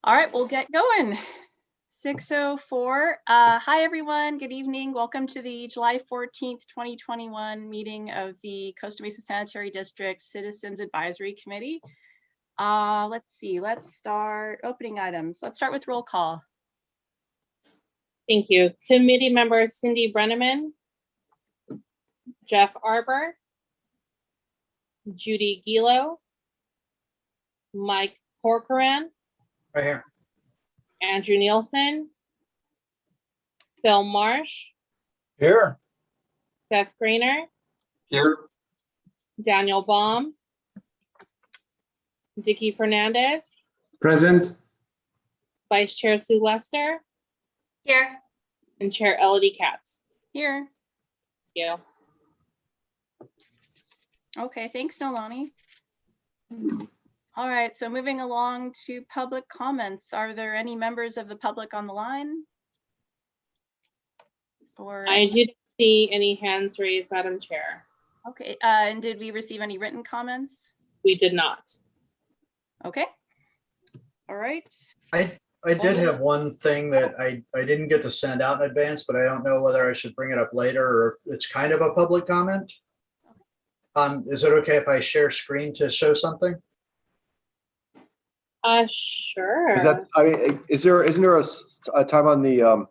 All right, we'll get going. 6:04. Hi, everyone. Good evening. Welcome to the July 14th, 2021 meeting of the Costa Mesa Sanitary District Citizens Advisory Committee. Let's see. Let's start opening items. Let's start with roll call. Thank you. Committee members Cindy Brenneman, Jeff Arbor, Judy Gilo, Mike Corcoran, Right here. Andrew Nielsen, Phil Marsh, Here. Seth Crnr, Here. Daniel Baum, Dicky Fernandez, Present. Vice Chair Sue Lester, Here. and Chair Elodie Katz. Here. Thank you. Okay, thanks, Nolani. All right, so moving along to public comments. Are there any members of the public on the line? Or I didn't see any hands raised, Madam Chair. okay, and did we receive any written comments? We did not. Okay. All right. I did have one thing that I didn't get to send out in advance, but I don't know whether I should bring it up later or if it's kind of a public comment. Is it okay if I share screen to show something? Sure. Is that, I mean, isn't there a time on the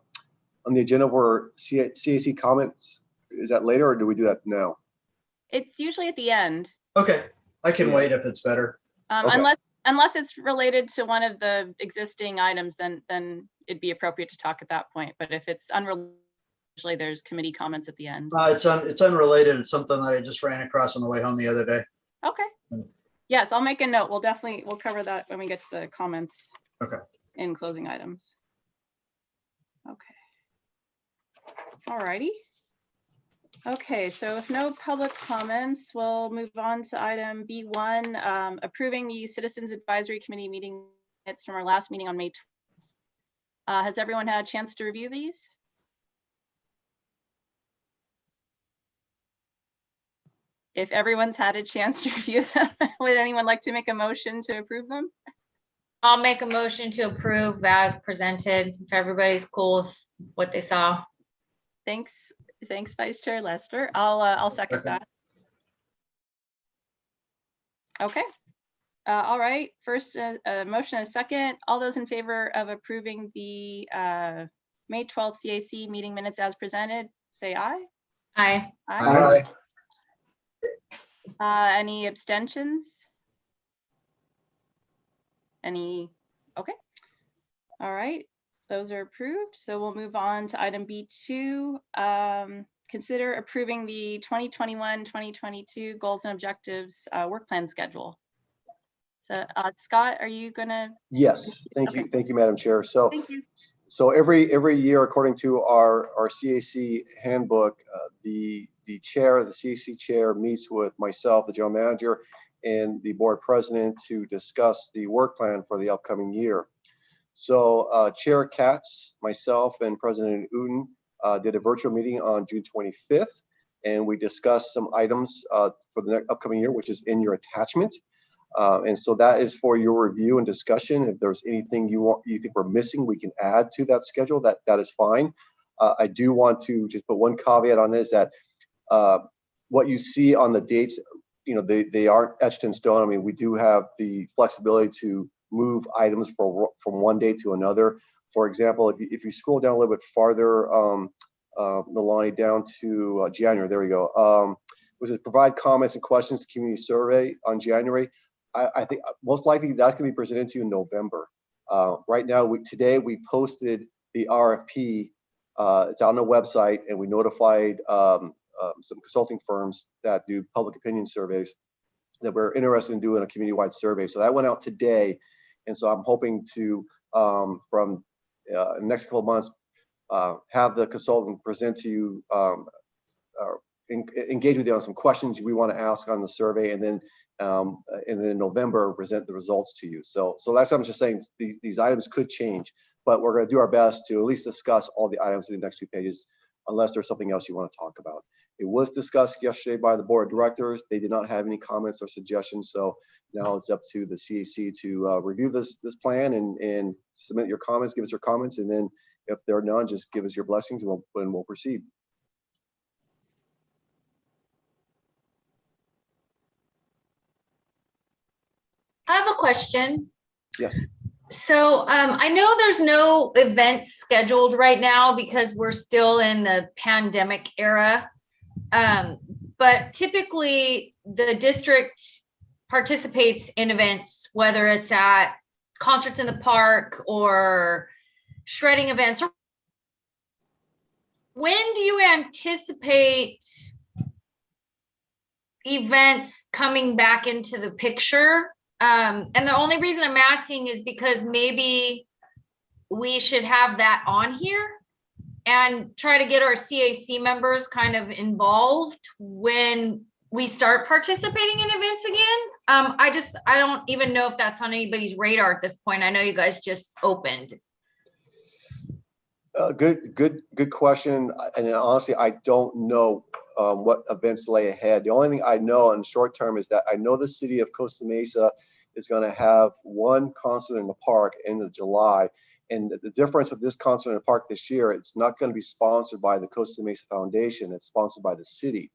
agenda where CAC comments? Is that later or do we do that now? It's usually at the end, Okay, I can wait if it's better. Okay. unless it's related to one of the existing items, then it'd be appropriate to talk at that point. But if it's unrelated, usually there's committee comments at the end. It's unrelated. It's something that I just ran across on the way home the other day. Okay. Yes, I'll make a note. We'll cover that when we get to the comments. Okay. In closing items. Okay. All righty. Okay, so if no public comments, we'll move on to item B1, approving the Citizens Advisory Committee meeting minutes from our last meeting on May 12th. Has everyone had a chance to review these? If everyone's had a chance to review them, would anyone like to make a motion to approve them? I'll make a motion to approve as presented, if everybody's cool with what they saw. Thanks, Vice Chair Lester. I'll second that. Okay. All right. First, a motion and a second. All those in favor of approving the May 12th CAC meeting minutes as presented, say aye. Aye. Aye. Any abstentions? Any? Okay. All right. Those are approved. So we'll move on to item B2. Consider approving the 2021-2022 goals and objectives work plan schedule. So Scott, are you gonna? Yes, thank you. Okay. Thank you, Madam Chair. So, Thank you. so every year, according to our CAC handbook, the chair, the CAC chair meets with myself, the general manager, and the board president to discuss the work plan for the upcoming year. So Chair Katz, myself, and President Uden did a virtual meeting on June 25th, and we discussed some items for the upcoming year, which is in your attachment. And so that is for your review and discussion. If there's anything you think we're missing, we can add to that schedule. That is fine. I do want to just put one caveat on this, that what you see on the dates, you know, they aren't etched in stone. I mean, we do have the flexibility to move items from one day to another. For example, if you scroll down a little bit farther, Nolani, down to January, there we go. Was it provide comments and questions to community survey on January? I think most likely that's going to be presented to you in November. Right now, today we posted the RFP. It's on the website, and we notified some consulting firms that do public opinion surveys that we're interested in doing a community-wide survey. So that went out today. And so I'm hoping to, from the next couple of months, have the consultant present to you, engage with you on some questions we want to ask on the survey, and then in November present the results to you. So that's what I'm just saying. These items could change, but we're going to do our best to at least discuss all the items in the next 2 pages, unless there's something else you want to talk about. It was discussed yesterday by the board of directors. They did not have any comments or suggestions. So now it's up to the CAC to review this plan and submit your comments, give us your comments. And then if there are none, just give us your blessings and we'll proceed. I have a question. Yes. So I know there's no events scheduled right now because we're still in the pandemic era. But typically the district participates in events, whether it's at concerts in the park or shredding events. When do you anticipate events coming back into the picture? And the only reason I'm asking is because maybe we should have that on here and try to get our CAC members kind of involved when we start participating in events again. I don't even know if that's on anybody's radar at this point. I know you guys just opened. Good question. And honestly, I don't know what events lay ahead. The only thing I know in the short term is that I know the city of Costa Mesa is going to have one concert in the park end of July. And the difference with this concert in the park this year, it's not going to be sponsored by the Costa Mesa Foundation. It's sponsored by the city.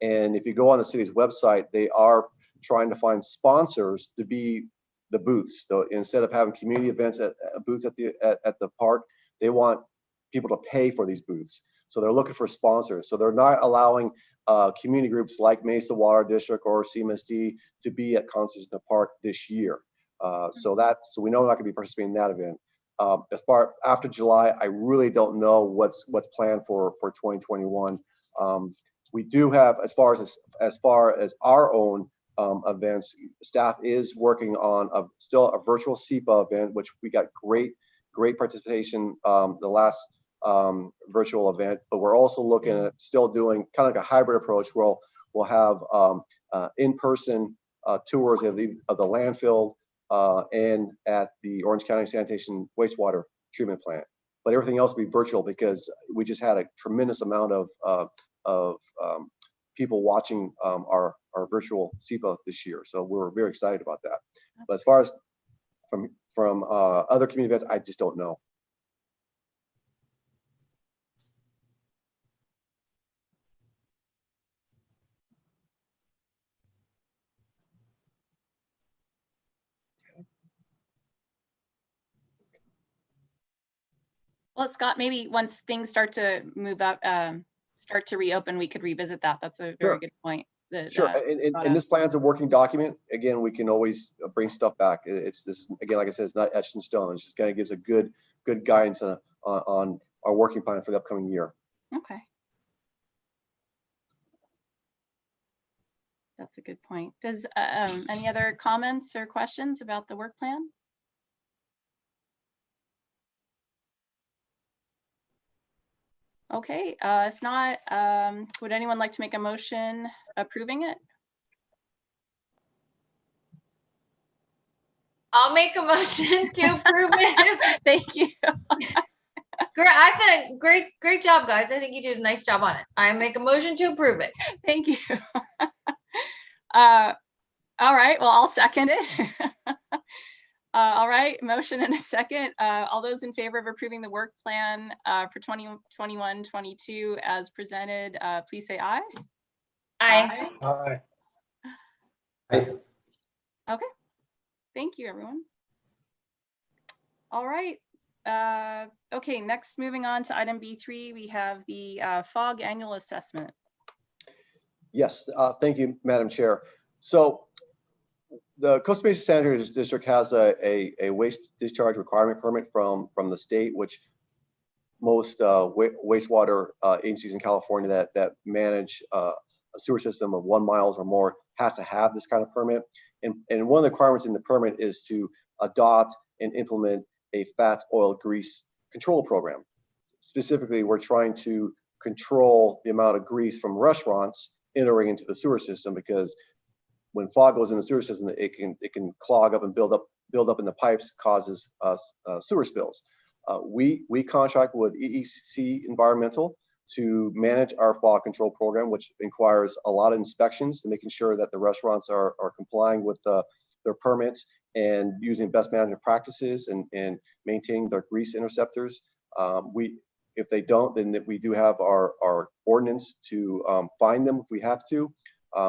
And if you go on the city's website, they are trying to find sponsors to be the booths. So instead of having community events at booths at the park, they want people to pay for these booths. So they're looking for sponsors. So they're not allowing community groups like Mesa Water District or CMSD to be at concerts in the park this year. So we know we're not going to be participating in that event. As far after July, I really don't know what's planned for 2021. We do have, as far as our own events, staff is working on still a virtual SEPA event, which we got great participation the last virtual event, but we're also looking at still doing kind of like a hybrid approach where we'll have in-person tours of the landfill and at the Orange County Sanitation Wastewater Treatment Plant. But everything else will be virtual because we just had a tremendous amount of people watching our virtual SEPA this year. So we're very excited about that. But as far as from other community events, I just don't know. Well, Scott, maybe once things start to move up, start to reopen, we could revisit that. That's a very good point. Sure. And this plan's a working document. Again, we can always bring stuff back. It's this, again, like I said, it's not etched in stone. It just kind of gives a good guidance on our working plan for the upcoming year. Okay. That's a good point. Does any other comments or questions about the work plan? Okay, if not, would anyone like to make a motion approving it? I'll make a motion to approve it. Thank you. Great job, guys. I think you did a nice job on it. I make a motion to approve it. Thank you. All right, well, I'll second it. All right, motion and a second. All those in favor of approving the work plan for 2021-22 as presented, please say aye. Aye. Aye. Okay, thank you, everyone. All right. Okay, next, moving on to item B3, we have the FOG annual assessment. Yes, thank you, Madam Chair. So the Costa Mesa Sanitary District has a waste discharge requirement permit from the state, which most wastewater agencies in California that manage a sewer system of 1 mile or more has to have this kind of permit. And one of the requirements in the permit is to adopt and implement a fat, oil, grease control program. Specifically, we're trying to control the amount of grease from restaurants entering into the sewer system, because when fog goes in the sewer system, it can clog up and build up in the pipes, causes sewer spills. We contract with Fsc Environmental to manage our fog control program, which requires a lot of inspections to making sure that the restaurants are complying with their permits and using best management practices and maintaining their grease interceptors. If they don't, then we do have our ordinance to fine them if we have to.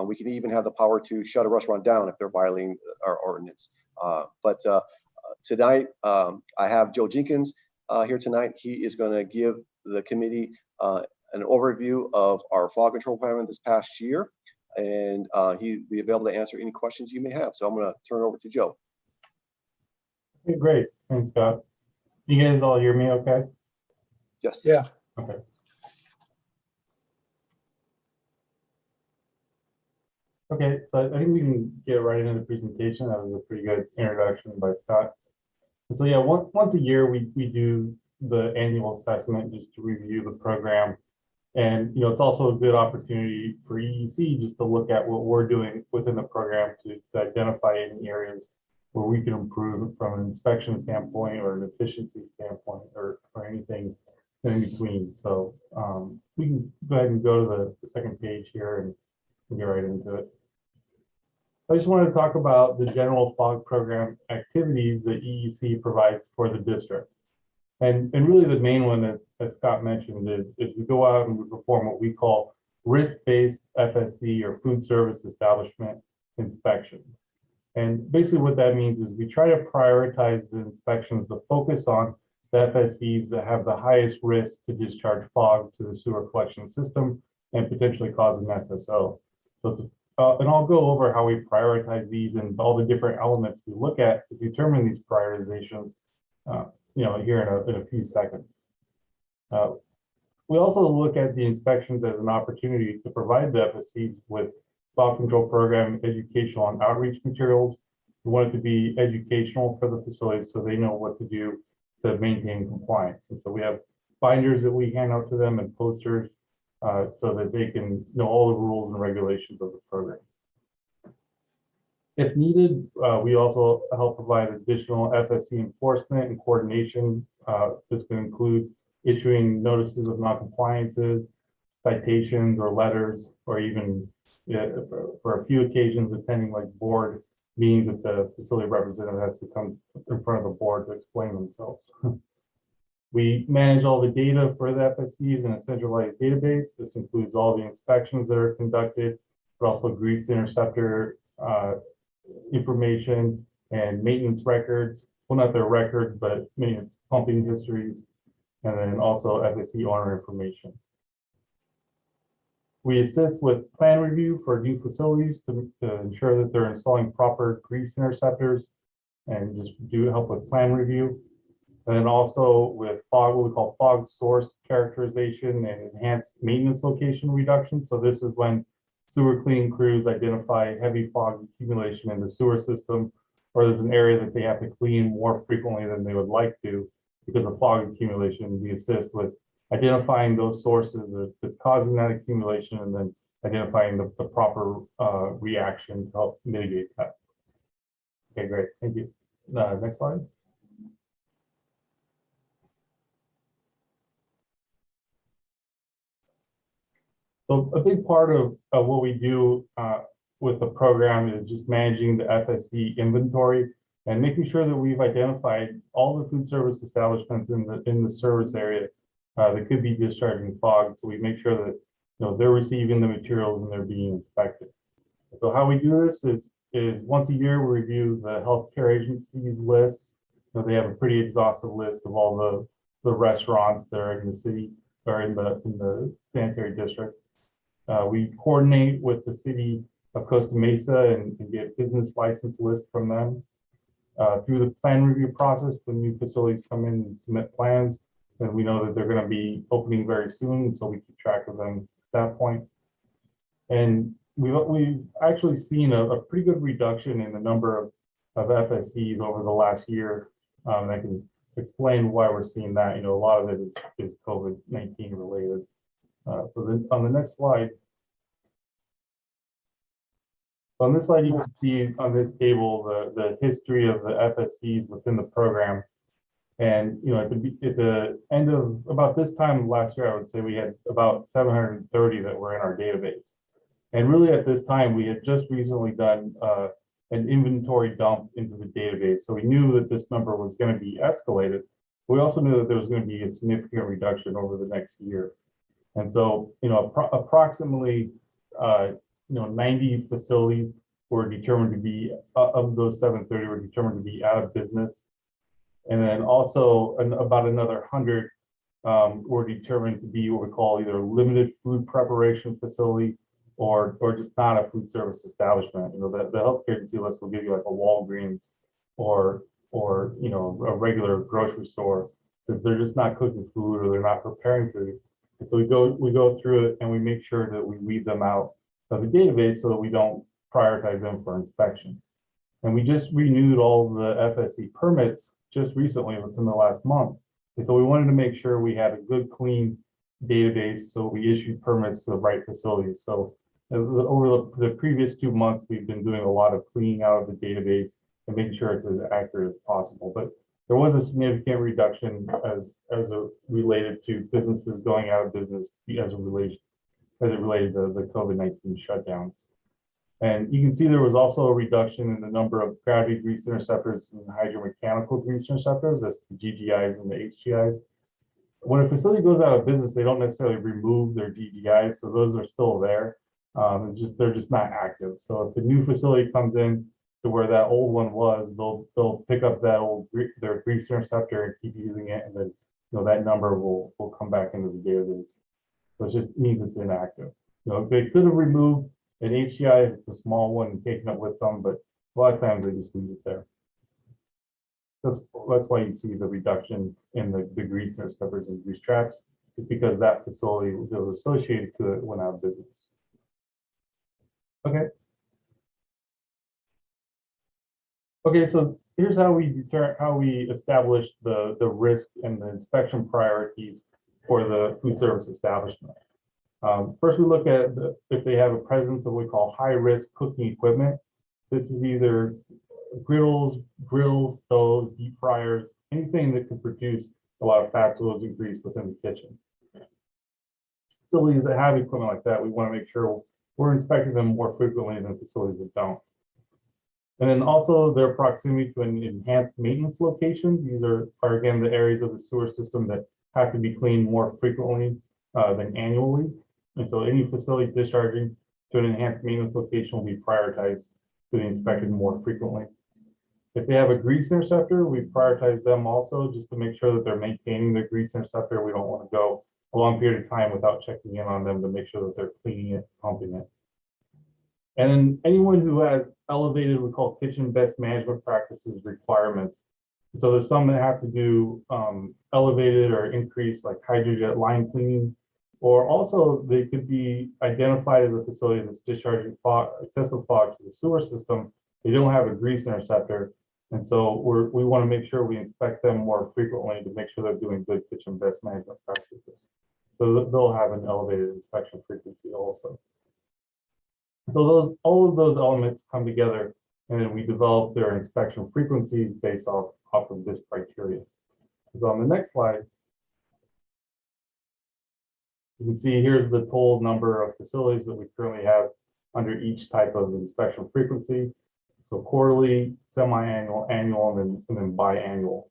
We can even have the power to shut a restaurant down if they're violating our ordinance. But tonight, I have Joe Jenkins here tonight. He is going to give the committee an overview of our fog control plan this past year, and he'll be available to answer any questions you may have. So I'm going to turn it over to Joe. Okay, great. Thanks, Scott. You guys all hear me okay? Yes. Yeah. Okay. Okay, so I think we can get right into the presentation. That was a pretty good introduction by Scott. And so yeah, once a year we do the annual assessment just to review the program. And it's also a good opportunity for EEC just to look at what we're doing within the program to identify any areas where we can improve from an inspection standpoint or an efficiency standpoint or anything in between. So we can go ahead and go to the second page here and get right into it. I just wanted to talk about the general fog program activities that EEC provides for the district. And really the main one, as Scott mentioned, is we go out and we perform what we call risk-based FSC or food service establishment inspections. And basically what that means is we try to prioritize the inspections to focus on the FSCs that have the highest risk to discharge fog to the sewer collection system and potentially cause an SSO. So and I'll go over how we prioritize these and all the different elements we look at to determine these prioritizations, here in a few seconds. We also look at the inspections as an opportunity to provide the FSCs with fog control program educational and outreach materials. We want it to be educational for the facilities so they know what to do to maintain compliance. And so we have binders that we hand out to them and posters so that they can know all the rules and regulations of the program. If needed, we also help provide additional FSC enforcement and coordination. This can include issuing notices of non-compliances, citations or letters, or even for a few occasions attending like board meetings that the facility representative has to come in front of the board to explain themselves. We manage all the data for the FSCs in a centralized database. This includes all the inspections that are conducted, but also grease interceptor information and maintenance records. Well, not their records, but maintenance pumping histories, and then also FSC owner information. We assist with plan review for new facilities to ensure that they're installing proper grease interceptors and just help with plan review. And then also with fog, what we call fog source characterization and enhanced maintenance location reduction. So this is when sewer cleaning crews identify heavy fog accumulation in the sewer system, or there's an area that they have to clean more frequently than they would like to because of fog accumulation. We assist with identifying those sources that's causing that accumulation and then identifying the proper reaction to help mitigate that. Okay, great, thank you. Next slide. So a big part of what we do with the program is just managing the Fsc inventory and making sure that we've identified all the food service establishments in the service area that could be discharging fog. So we make sure that they're receiving the materials and they're being inspected. So how we do this is once a year we review the healthcare agencies list. So they have a pretty exhaustive list of all the restaurants that are in the city or in the sanitary district. We coordinate with the city of Costa Mesa and get business license lists from them. Through the plan review process, when new facilities come in and submit plans, then we know that they're going to be opening very soon, so we keep track of them at that point. And we've actually seen a pretty good reduction in the number of FSCs over the last year. And I can explain why we're seeing that. A lot of it is COVID-19 related. So then on the next slide, on this slide, you can see on this table the history of the FSCs within the program. And, at the end of about this time last year, I would say we had about 730 that were in our database. And really at this time, we had just recently done an inventory dump into the database. So we knew that this number was going to be escalated. We also knew that there was going to be a significant reduction over the next year. And so, approximately, 90 facilities were determined to be, of those 730 were determined to be out of business. And then also about another 100 were determined to be what we call either limited food preparation facility or just not a food service establishment. The healthcare agency list will give you like a Walgreens or a regular grocery store. They're just not cooking food or they're not preparing food. And so we go through it and we make sure that we weed them out of the database so that we don't prioritize them for inspection. And we just renewed all the FSC permits just recently within the last month. And so we wanted to make sure we had a good, clean database. So we issued permits to the right facilities. So over the previous 2 months, we've been doing a lot of cleaning out of the database and making sure it's as accurate as possible. But there was a significant reduction as it related to businesses going out of business as it related to the COVID-19 shutdowns. And you can see there was also a reduction in the number of gravity grease interceptors and hydromechanical grease interceptors, that's the GGIs and the HGIs. When a facility goes out of business, they don't necessarily remove their GGIs, so those are still there. They're just not active. So if a new facility comes in to where that old one was, they'll pick up their grease interceptor and keep using it, and then that number will come back into the database. So it just means it's inactive. They could have removed an HCI if it's a small one and taken it with them, but a lot of times they just leave it there. That's why you see the reduction in the grease interceptors and grease traps, is because that facility that was associated to it went out of business. Okay, so here's how we establish the risk and the inspection priorities for the food service establishment. First, we look at if they have a presence of what we call high-risk cooking equipment. This is either grills, stoves, deep fryers, anything that can produce a lot of fats, oils, and grease within the kitchen. Facilities that have equipment like that, we want to make sure we're inspecting them more frequently than facilities that don't. And then also their proximity to an enhanced maintenance location. These are again the areas of the sewer system that have to be cleaned more frequently than annually. And so any facility discharging to an enhanced maintenance location will be prioritized to be inspected more frequently. If they have a grease interceptor, we prioritize them also just to make sure that they're maintaining their grease interceptor. We don't want to go a long period of time without checking in on them to make sure that they're cleaning it, pumping it. And then anyone who has elevated, we call kitchen best management practices requirements. So there's some that have to do elevated or increased like hydrojet line cleaning, or also they could be identified as a facility that's discharging excessive fog to the sewer system. They don't have a grease interceptor. And so we want to make sure we inspect them more frequently to make sure they're doing good kitchen best management practices. So they'll have an elevated inspection frequency also. So all of those elements come together, and then we develop their inspection frequencies based off of this criteria. So on the next slide, you can see here's the total number of facilities that we currently have under each type of inspection frequency. So quarterly, semi-annual, annual, and then biannual.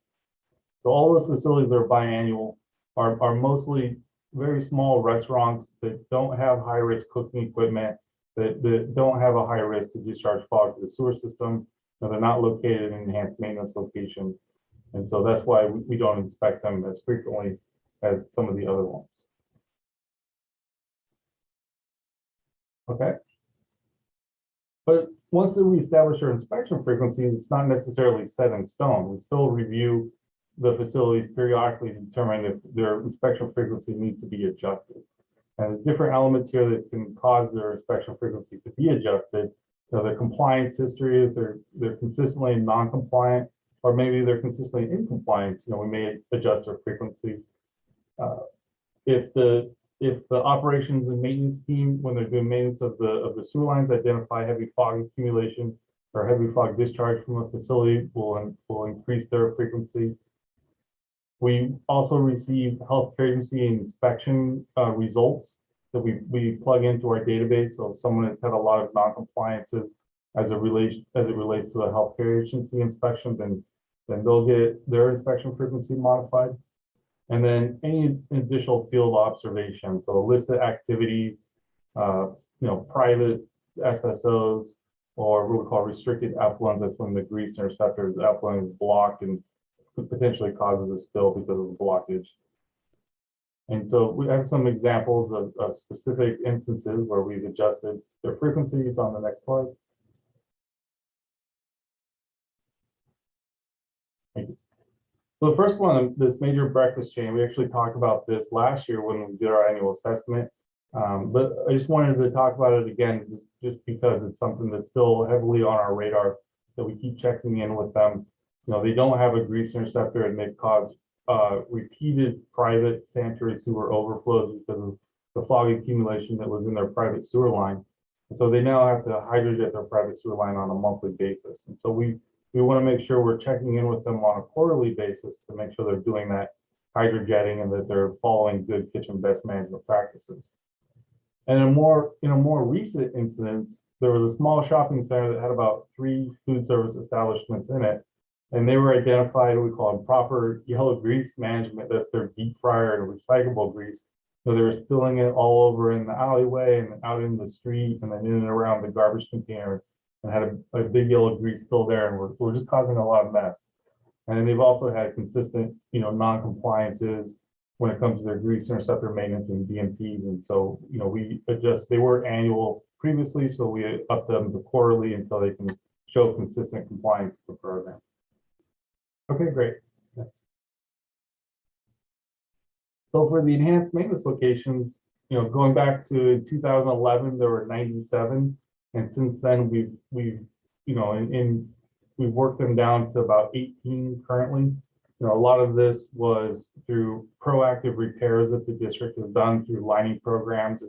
So all those facilities that are biannual are mostly very small restaurants that don't have high-risk cooking equipment, that don't have a high risk to discharge fog to the sewer system. They're not located in enhanced maintenance locations. And so that's why we don't inspect them as frequently as some of the other ones. Okay. But once we establish our inspection frequencies, it's not necessarily set in stone. We still review the facilities periodically to determine if their inspection frequency needs to be adjusted. And there's different elements here that can cause their inspection frequency to be adjusted. So their compliance history, if they're consistently non-compliant, or maybe they're consistently in compliance, we may adjust their frequency. If the operations and maintenance team, when they're doing maintenance of the sewer lines, identify heavy fog accumulation or heavy fog discharge from a facility, will increase their frequency. We also receive healthcare agency inspection results that we plug into our database. So if someone has had a lot of non-compliances as it relates to the healthcare agency inspection, then they'll get their inspection frequency modified. And then any additional field observations, so illicit activities, private SSOs, or what we call restricted effluent. That's when the grease interceptor effluent is blocked and potentially causes a spill because of the blockage. And so we have some examples of specific instances where we've adjusted their frequencies on the next slide. Thank you. So the first one, this major breakfast chain, we actually talked about this last year when we did our annual assessment. But I just wanted to talk about it again, just because it's something that's still heavily on our radar, that we keep checking in with them. They don't have a grease interceptor, and they've caused repeated private sanitary sewer overflows because of the fog accumulation that was in their private sewer line. And so they now have to hydrojet their private sewer line on a monthly basis. And so we want to make sure we're checking in with them on a quarterly basis to make sure they're doing that hydrojetting and that they're following good kitchen best management practices. And in a more recent instance, there was a small shopping center that had about 3 food service establishments in it. And they were identified, we call them proper yellow grease management. That's their deep fryer and recyclable grease. So they were spilling it all over in the alleyway and out in the street and then in and around the garbage container, and had a big yellow grease spill there, and we're just causing a lot of mess. And then they've also had consistent, non-compliances when it comes to their grease interceptor maintenance and DMPs. And so, we adjust, they were annual previously, so we up them to quarterly until they can show consistent compliance with the program. Okay, great. Yes. So for the enhanced maintenance locations, going back to 2011, there were 97. And since then we've worked them down to about 18 currently. A lot of this was through proactive repairs that the district has done through lining programs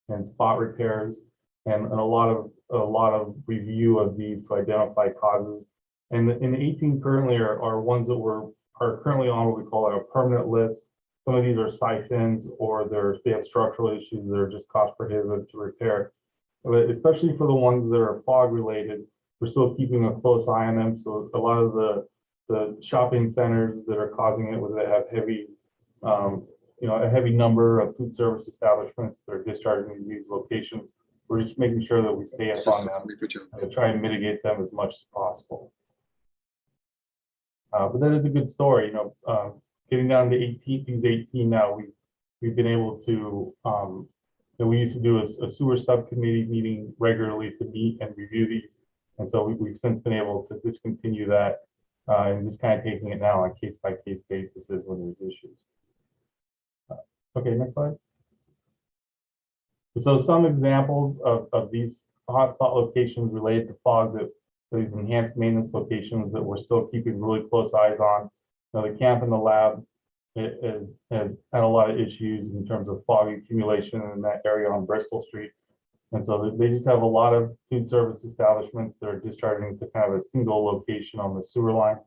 and spot repairs, and a lot of review of these to identify causes. And the 18 currently are ones that are currently on what we call a permanent list. Some of these are siphons, or they have structural issues that are just cost prohibitive to repair. But especially for the ones that are fog related, we're still keeping a close eye on them. So a lot of the shopping centers that are causing it, where they have heavy, a heavy number of food service establishments that are discharging these locations, we're just making sure that we stay up on them and try and mitigate them as much as possible. But that is a good story, getting down to 18, these 18 now, we've been able to, we used to do a sewer subcommittee meeting regularly to meet and review these. And so we've since been able to discontinue that and just kind of taking it now on a case-by-case basis when there's issues. Okay, next slide. So some examples of these hotspot locations related to fog, that these enhanced maintenance locations that we're still keeping really close eyes on. The camp and the lab has had a lot of issues in terms of fog accumulation in that area on Bristol Street. And so they just have a lot of food service establishments that are discharging to kind of a single location on the sewer line.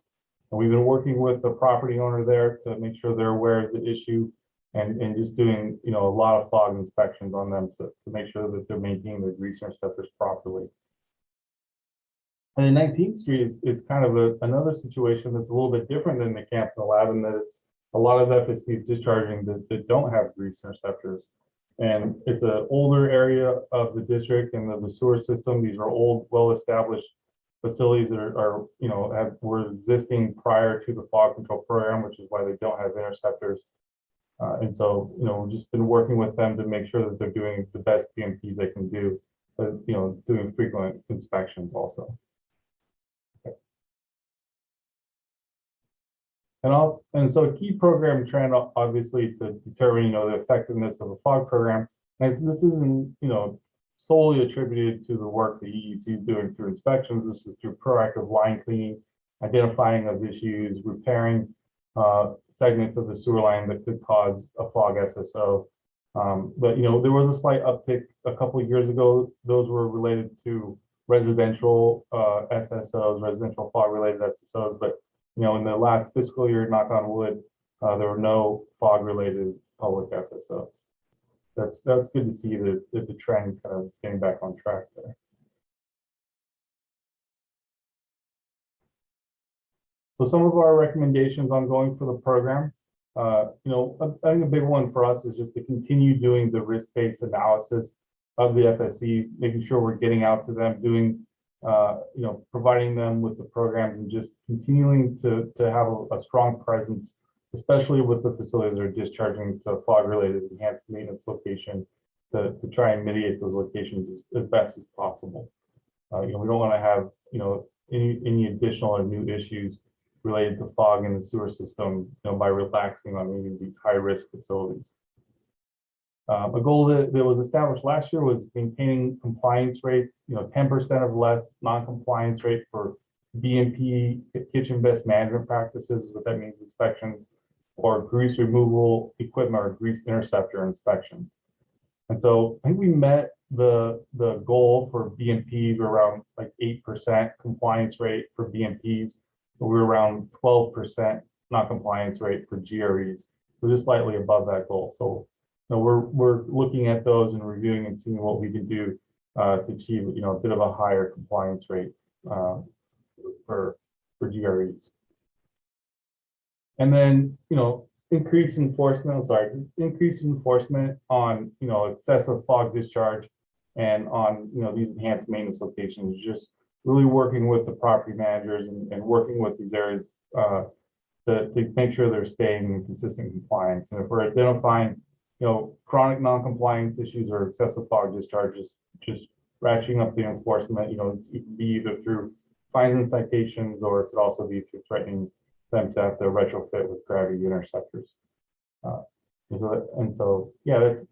And we've been working with the property owner there to make sure they're aware of the issue, and just doing, a lot of fog inspections on them to make sure that they're maintaining their grease interceptors properly. And then 19th Street is kind of another situation that's a little bit different than the camp and the lab, in that it's a lot of FSCs discharging that don't have grease interceptors. And it's an older area of the district and of the sewer system. These are old, well-established facilities that were existing prior to the fog control program, which is why they don't have interceptors. And so, we've just been working with them to make sure that they're doing the best PMPs they can do, but, doing frequent inspections also. Okay. And so a key program trend, obviously, to determine, the effectiveness of a fog program, and this isn't, solely attributed to the work the EEC is doing through inspections. This is through proactive line cleaning, identifying of issues, repairing segments of the sewer line that could cause a fog SSO. But there was a slight uptick a couple of years ago. Those were related to residential SSOs, residential fog related SSOs. But in the last fiscal year, knock on wood, there were no fog-related public SSO. That's good to see that the trend kind of getting back on track there. So some of our recommendations ongoing for the program, I think a big one for us is just to continue doing the risk-based analysis of the FSCs, making sure we're getting out to them, doing, providing them with the programs and just continuing to have a strong presence, especially with the facilities that are discharging to fog-related enhanced maintenance location to try and mitigate those locations as best as possible. We don't want to have, any additional or new issues related to fog in the sewer system, by relaxing on any of these high-risk facilities. A goal that was established last year was maintaining compliance rates, 10% or less non-compliance rate for BMP kitchen best management practices, what that means inspections, or grease removal equipment or grease interceptor inspections. And so I think we met the goal for BMPs around like 8% compliance rate for BMPs. We're around 12% non-compliance rate for GREs. So just slightly above that goal. So we're looking at those and reviewing and seeing what we can do to achieve a bit of a higher compliance rate for GREs. And then increase enforcement on excessive fog discharge and on these enhanced maintenance locations, just really working with the property managers and working with these areas to make sure they're staying in consistent compliance. And if we're identifying chronic non-compliance issues or excessive fog discharges, just ratcheting up the enforcement, it can be either through fines and citations, or it could also be through threatening them to have to retrofit with gravity interceptors. So that's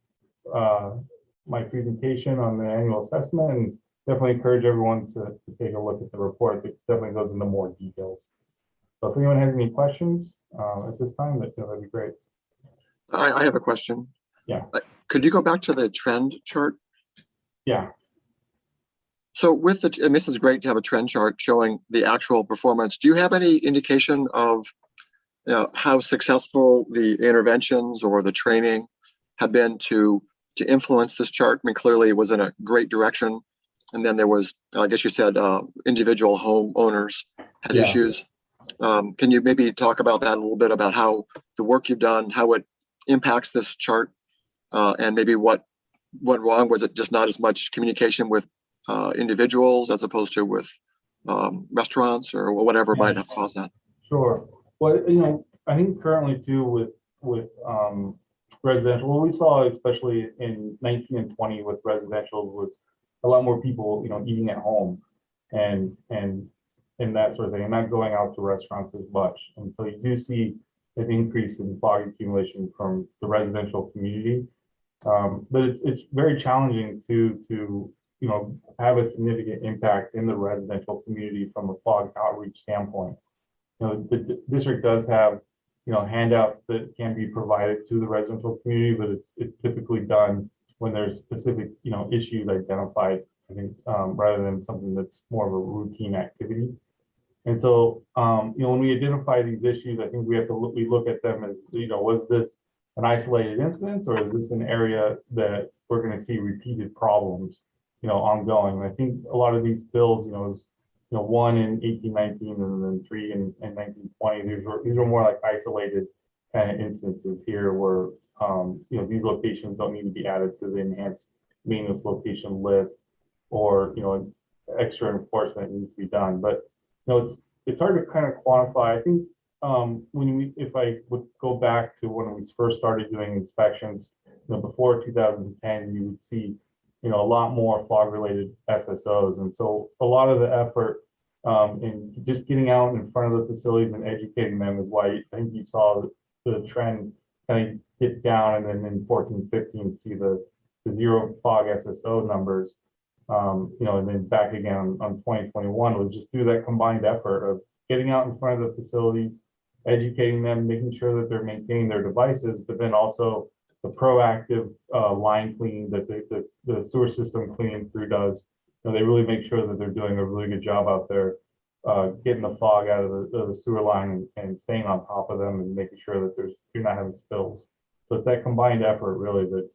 my presentation on the annual assessment, and definitely encourage everyone to take a look at the report. It definitely goes into more details. So if anyone has any questions at this time, that'd be great. I have a question. Yeah. Could you go back to the trend chart? Yeah. So with and this is great to have a trend chart showing the actual performance. Do you have any indication of how successful the interventions or the training have been to influence this chart? I mean, clearly it was in a great direction. And then there was, I guess you said, individual homeowners had issues. Can you maybe talk about that a little bit, about how the work you've done, how it impacts this chart, and maybe what went wrong? Was it just not as much communication with individuals as opposed to with restaurants, or whatever might have caused that? Sure. Well, I think currently too with residential, what we saw especially in 19 and 20 with residential was a lot more people, eating at home and that sort of thing, and not going out to restaurants as much. And so you do see an increase in fog accumulation from the residential community. But it's very challenging to have a significant impact in the residential community from a fog outreach standpoint. The district does have handouts that can be provided to the residential community, but it's typically done when there's specific issues identified, I think, rather than something that's more of a routine activity. And so when we identify these issues, I think we look at them as, was this an isolated incident, or is this an area that we're going to see repeated problems ongoing? And I think a lot of these spills, was one in 1819 and then 3 in 1920. These are more like isolated kind of instances here where these locations don't need to be added to the enhanced maintenance location list, or extra enforcement needs to be done. But it's hard to kind of quantify. I think if I would go back to when we first started doing inspections, before 2010, you would see a lot more fog related SSOs. And so a lot of the effort in just getting out in front of the facilities and educating them is why I think you saw the trend kind of get down, and then in 14, 15 see the zero fog SSO numbers, and then back again on 2021 was just through that combined effort of getting out in front of the facilities, educating them, making sure that they're maintaining their devices, but then also the proactive line cleaning that the sewer system cleaning crew does. They really make sure that they're doing a really good job out there getting the fog out of the sewer line and staying on top of them and making sure that you're not having spills. So it's that combined effort really that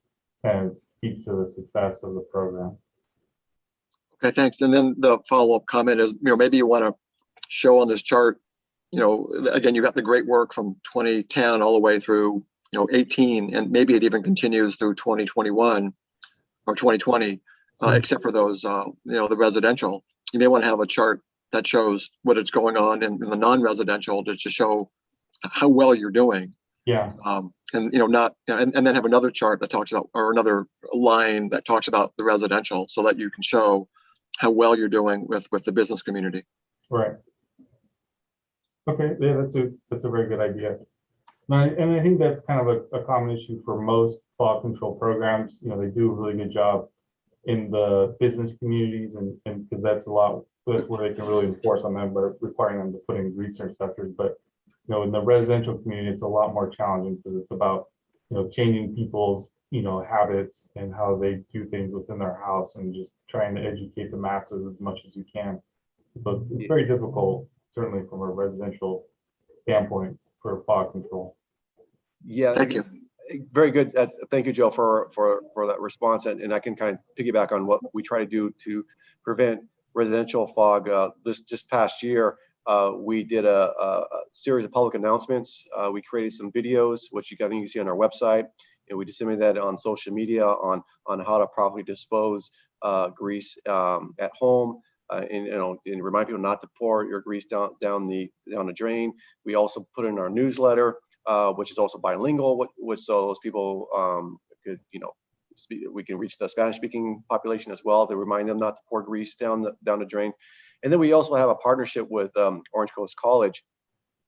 kind of speaks to the success of the program. Okay, thanks. And then the follow-up comment is, maybe you want to show on this chart, again, you got the great work from 2010 all the way through, 18, and maybe it even continues through 2021 or 2020, except for those, the residential. You may want to have a chart that shows what is going on in the non-residential to show how well you're doing. Yeah. And then have another chart that talks about, or another line that talks about the residential, so that you can show how well you're doing with the business community. Right. Okay, yeah, that's a very good idea. And I think that's kind of a common issue for most fog control programs. They do a really good job in the business communities, and because that's where they can really enforce on them, but requiring them to put in grease inspectors. But in the residential community, it's a lot more challenging because it's about changing people's habits and how they do things within their house, and just trying to educate the masses as much as you can. So it's very difficult, certainly from a residential standpoint, for fog control. Yeah, thank you. Very good. Thank you, Joe, for that response. And I can kind of piggyback on what we try to do to prevent residential fog. This past year, we did a series of public announcements. We created some videos, which I think you can see on our website, and we disseminated that on social media on how to properly dispose grease at home. And remind people not to pour your grease down the drain. We also put in our newsletter, which is also bilingual, which so those people could, we can reach the Spanish-speaking population as well to remind them not to pour grease down the drain. And then we also have a partnership with Orange Coast College,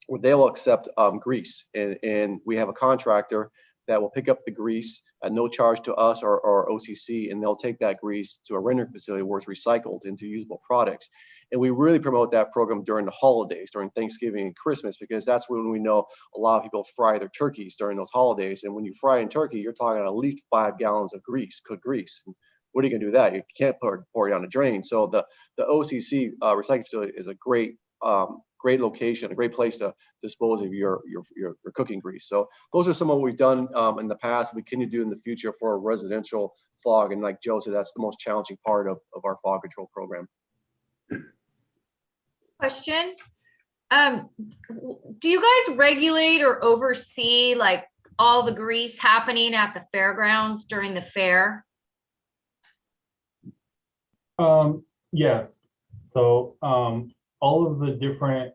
where they will accept grease, and we have a contractor that will pick up the grease at no charge to us or OCC, and they'll take that grease to a rendering facility where it's recycled into usable products. And we really promote that program during the holidays, during Thanksgiving and Christmas, because that's when we know a lot of people fry their turkeys during those holidays. And when you fry in turkey, you're talking at least 5 gallons of grease, cooked grease. And what are you gonna do with that? You can't pour it down the drain. So the OCC recycling facility is a great location, a great place to dispose of your cooking grease. So those are some of what we've done in the past. We continue to do in the future for residential fog. And like Joe said, that's the most challenging part of our fog control program. Question. Do you guys regulate or oversee like all the grease happening at the fairgrounds during the fair? Yes. So all of the different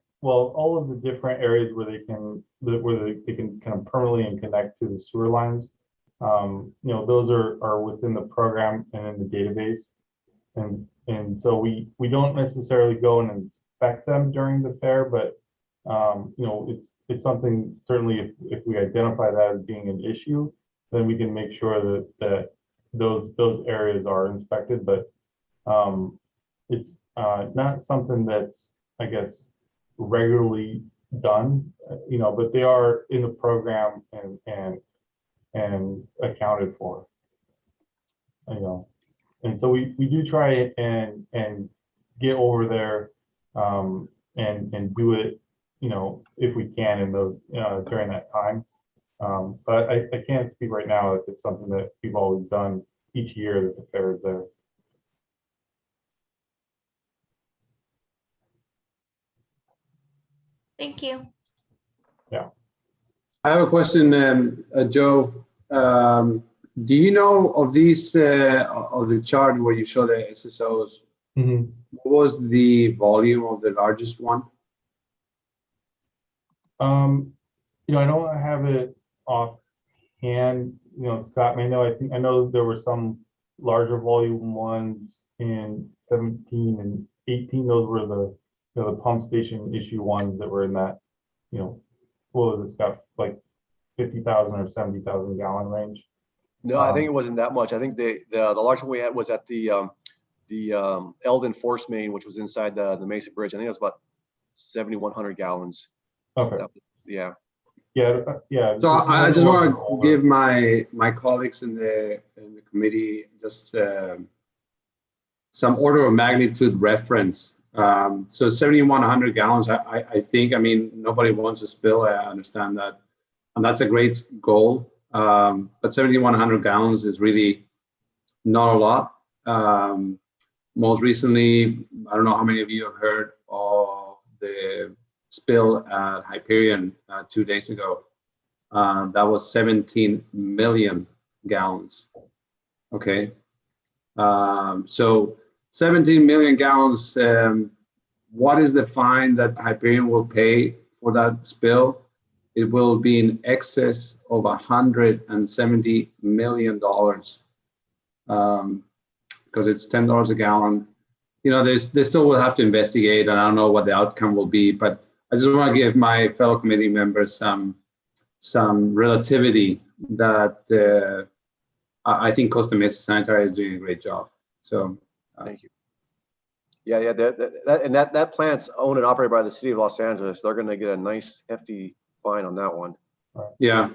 areas where they can kind of permanently and connect to the sewer lines, those are within the program and in the database, and so we don't necessarily go and inspect them during the fair, but it's something, certainly if we identify that as being an issue, then we can make sure that those areas are inspected, but it's not something that's, I guess, regularly done, but they are in the program and accounted for, and so we do try and get over there and do it, if we can in those during that time, but I can't speak right now if it's something that we've always done each year that the fair is there. Thank you. Yeah. I have a question, Joe. Do you know of these, of the chart where you show the SSOs, Mm-hmm. what was the volume of the largest one? I don't have it offhand. Scott may know. I know there were some larger volume ones in 17 and 18. Those were the pump station issue ones that were in that, what was it, Scott, like 50,000 or 70,000 gallon range. No, I think it wasn't that much. I think the largest one we had was at the Eldon Force Main, which was inside the Mesa Bridge. I think it was about 7,100 gallons. Okay. Yeah. Yeah. So I just want to give my colleagues in the committee just some order of magnitude reference. So 7,100 gallons, I think, I mean, nobody wants to spill, I understand that. And that's a great goal. But 7,100 gallons is really not a lot. Most recently, I don't know how many of you have heard of the spill at Hyperion 2 days ago. That was 17 million gallons. Okay. So 17 million gallons. What is the fine that Hyperion will pay for that spill? It will be in excess of $170 million. Because it's $10 a gallon. You know, they still will have to investigate, and I don't know what the outcome will be, but I just want to give my fellow committee members some relativity that I think Costa Mesa Sanitary is doing a great job. So Thank you. Yeah, that plant's owned and operated by the city of Los Angeles. They're going to get a nice hefty fine on that one. yeah,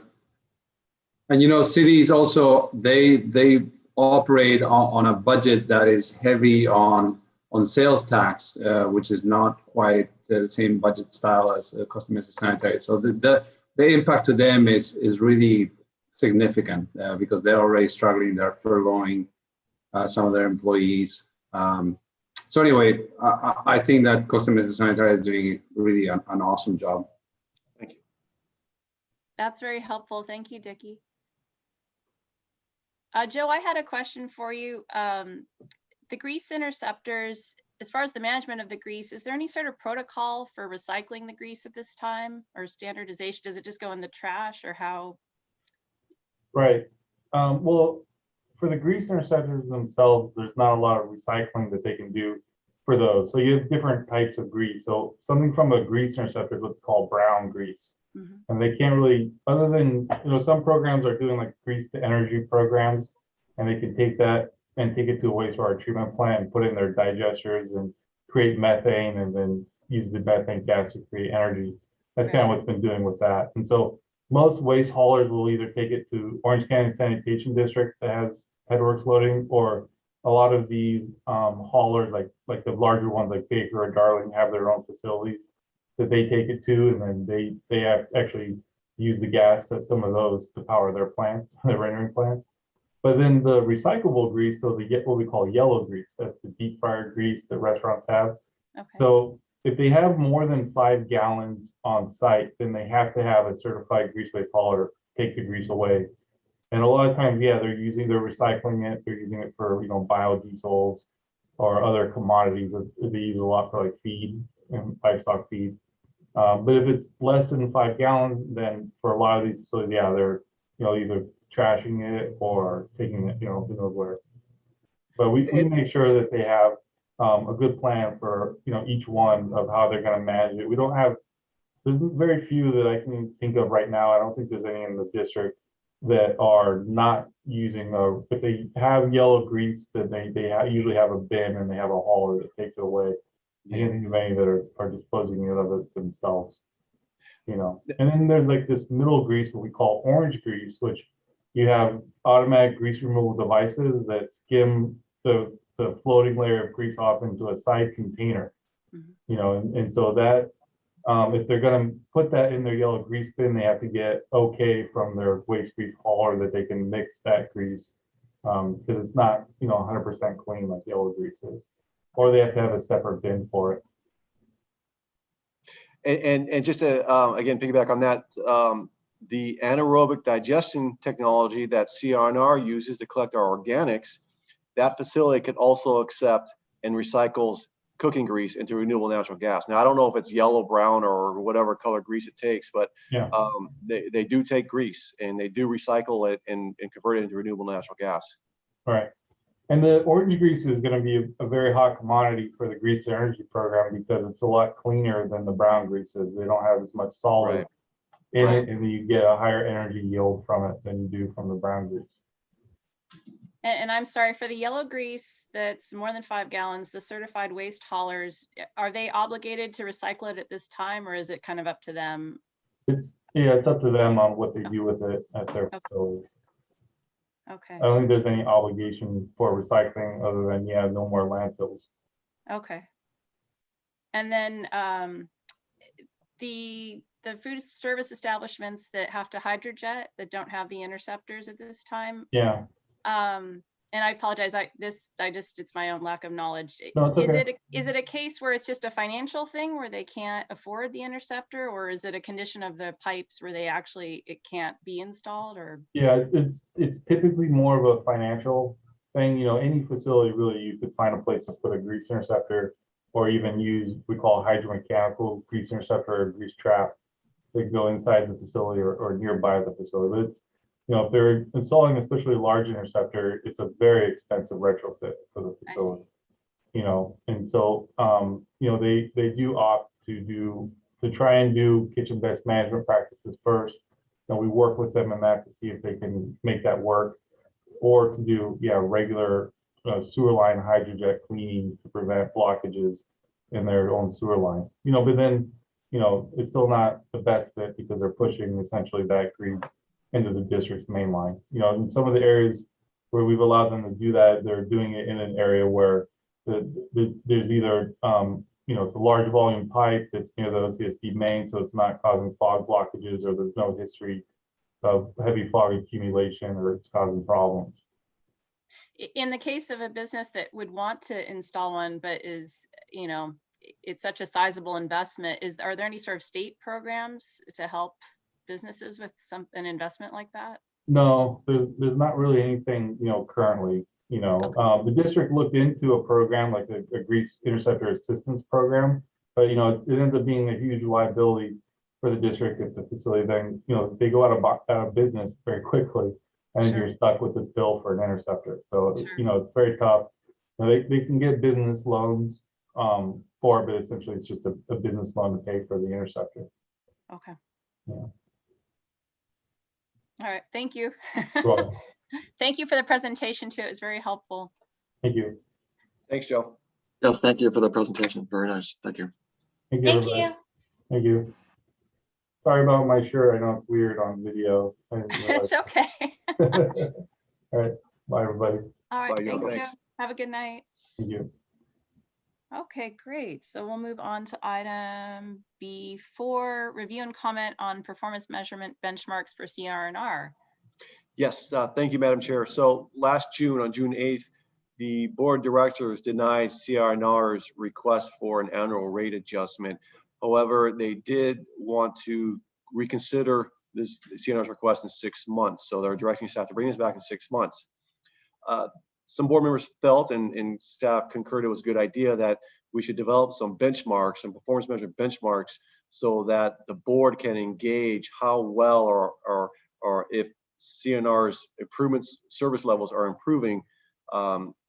and you know, cities also they operate on a budget that is heavy on sales tax, which is not quite the same budget style as Costa Mesa Sanitary. So the impact to them is really significant because they're already struggling. They're furloughing some of their employees. So anyway, I think that Costa Mesa Sanitary is doing really an awesome job. Thank you. That's very helpful. Thank you, Dickie. Joe, I had a question for you. The grease interceptors, as far as the management of the grease, is there any sort of protocol for recycling the grease at this time, or standardization? Does it just go in the trash, or how? Right. Well, for the grease interceptors themselves, there's not a lot of recycling that they can do for those. So you have different types of grease. So something from a grease interceptor is what's called brown grease. Mhm. And they can't really, other than, you know, some programs are doing like grease to energy programs, and they can take that and take it to a wastewater treatment plant and put it in their digesters and create methane, and then use the methane gas to create energy. That's kind of what's been doing with that. And so most waste haulers will either take it to Orange County Sanitation District that has headworks loading, or a lot of these haulers, like the larger ones like Baker or Darling, have their own facilities that they take it to, and then they actually use the gas at some of those to power their plants, their rendering plants. But then the recyclable grease, so they get what we call yellow grease. That's the deep fryer grease that restaurants have. Okay. So if they have more than 5 gallons on site, then they have to have a certified grease waste hauler take the grease away. And a lot of times, yeah, they're recycling it. They're using it for, you know, biodiesels or other commodities that they use a lot for, like feed and livestock feed. But if it's less than 5 gallons, then for a lot of these facilities, yeah, they're, you know, either trashing it or taking it, you know, who knows where. But we make sure that they have a good plan for, you know, each one of how they're going to manage it. We don't have, there's very few that I can think of right now. I don't think there's any in the district that are not using if they have yellow grease, then they usually have a bin and they have a hauler that takes it away. I can't think of any that are disposing of it themselves, you know. And then there's like this middle grease, what we call orange grease, which you have automatic grease removal devices that skim the floating layer of grease off into a side container, you know, and so that if they're going to put that in their yellow grease bin, they have to get okay from their waste grease hauler that they can mix that grease, because it's not, you know, 100% clean like yellow grease is, or they have to have a separate bin for it. And just to again piggyback on that, the anaerobic digestion technology that CRNR uses to collect our organics, that facility can also accept and recycles cooking grease into renewable natural gas. Now, I don't know if it's yellow, brown, or whatever color grease it takes, but Yeah. They do take grease and they do recycle it and convert it into renewable natural gas. Right. And the orange grease is going to be a very hot commodity for the grease to energy program, because it's a lot cleaner than the brown greases. They don't have as much solid in it, and you get a higher energy yield from it than you do from the brown grease. And I'm sorry, for the yellow grease that's more than 5 gallons, the certified waste haulers, are they obligated to recycle it at this time, or is it kind of up to them? It's up to them on what they do with it at their facilities. Okay. I don't think there's any obligation for recycling other than, yeah, no more landfills. Okay. And then the food service establishments that have to hydrojet that don't have the interceptors at this time. Yeah, And I apologize, it's my own lack of knowledge. No, it's okay. Is it a case where it's just a financial thing where they can't afford the interceptor, or is it a condition of the pipes where it can't be installed, or? yeah, it's typically more of a financial thing. Any facility really, you could find a place to put a grease interceptor, or even use, we call hydromechanical grease interceptor or grease trap that go inside the facility or nearby the facility. But it's, if they're installing especially a large interceptor, it's a very expensive retrofit for the facility. And so, they do opt to try and do kitchen best management practices first. And we work with them in that to see if they can make that work, or to do, regular sewer line hydrojet cleaning to prevent blockages in their own sewer line. But then, it's still not the best fit because they're pushing essentially that grease into the district's main line. In some of the areas where we've allowed them to do that, they're doing it in an area where there's either, it's a large volume pipe that's near the OCSD main, so it's not causing fog blockages, or there's no history of heavy fog accumulation, or it's causing problems. In the case of a business that would want to install one, but is, it's such a sizable investment, are there any sort of state programs to help businesses with an investment like that? No, there's not really anything, currently. The district looked into a program like a grease interceptor assistance program, but it ends up being a huge liability for the district if the facility then, they go out of business very quickly, and then you're stuck with this bill for an interceptor. So, it's very tough. They can get business loans for it, but essentially it's just a business loan to pay for the interceptor. Okay. Yeah. All right, thank you. Well, Thank you for the presentation too. It was very helpful. thank you. Thanks, Joe. Yes, thank you for the presentation. Very nice. Thank you. Thank you, Thank everybody. you. Thank you. Sorry about my shirt. I know it's weird on video. It's okay. All right. Bye, everybody. All right, Bye, Joe. thank you. Thanks. Have a good night. Thank you. Okay, great. So we'll move on to item B4, review and comment on performance measurement benchmarks for CRNR. Yes, thank you, Madam Chair. So last June, on June 8th, the board of directors denied CRNR's request for an annual rate adjustment. However, they did want to reconsider this CRNR's request in 6 months. So they're directing staff to bring this back in 6 months. Some board members felt, and staff concurred, it was a good idea that we should develop some benchmarks, some performance measurement benchmarks, so that the board can engage how well or if CNR's improvements service levels are improving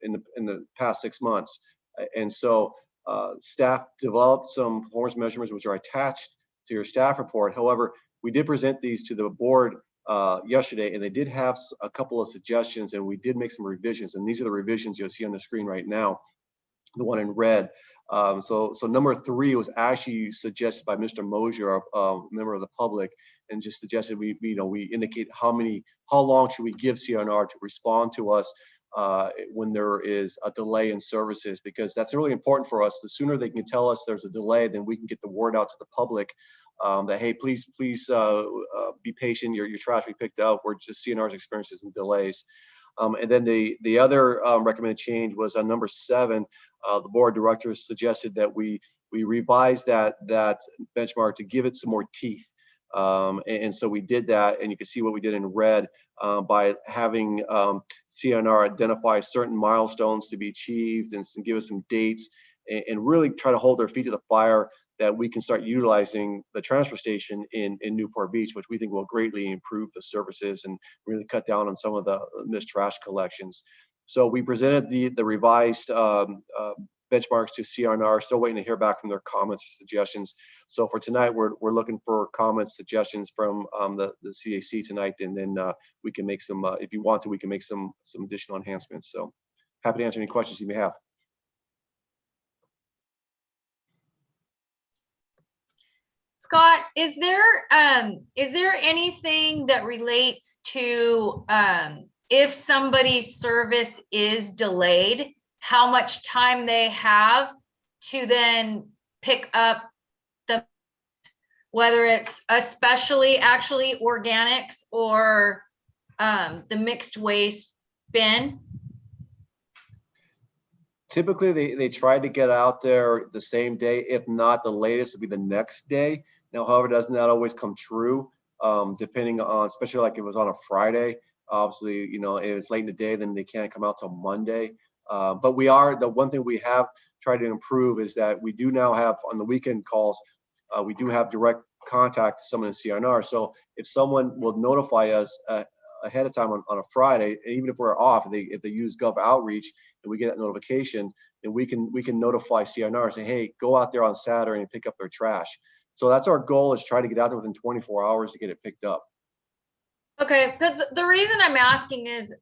in the past 6 months. And so staff developed some performance measurements which are attached to your staff report. However, we did present these to the board yesterday, and they did have a couple of suggestions, and we did make some revisions, and these are the revisions you'll see on the screen right now, the one in red. So number 3 was actually suggested by Mr. Mosier, a member of the public, and just suggested we indicate how long should we give CNR to respond to us when there is a delay in services, because that's really important for us. The sooner they can tell us there's a delay, then we can get the word out to the public that, hey, please be patient. Your trash will be picked up. We're just CNR's experiences and delays. And then the other recommended change was on number 7. The board of directors suggested that we revise that benchmark to give it some more teeth. And so we did that, and you can see what we did in red by having CNR identify certain milestones to be achieved and give us some dates, and really try to hold their feet to the fire that we can start utilizing the transfer station in Newport Beach, which we think will greatly improve the services and really cut down on some of the missed trash collections. So we presented the revised benchmarks to CRNR, still waiting to hear back from their comments or suggestions. So for tonight, we're looking for comments, suggestions from the CAC tonight, and then we can make some, if you want to, we can make some additional enhancements. So happy to answer any questions you may have. Scott, is there anything that relates to if somebody's service is delayed, how much time they have to then pick up whether it's especially actually organics or the mixed waste bin? Typically, they try to get out there the same day. If not, the latest would be the next day. Now, however, doesn't that always come true? Depending on, especially like if it was on a Friday, obviously, you know, if it's late in the day, then they can't come out till Monday. But the one thing we have tried to improve is that we do now have on the weekend calls, we do have direct contact to someone in CNR. So if someone will notify us ahead of time on a Friday, and even if we're off, if they use Gov Outreach and we get that notification, then we can notify CNR and say, hey, go out there on Saturday and pick up their trash. So that's our goal, is try to get out there within 24 hours to get it picked up. Okay, because the reason I'm asking is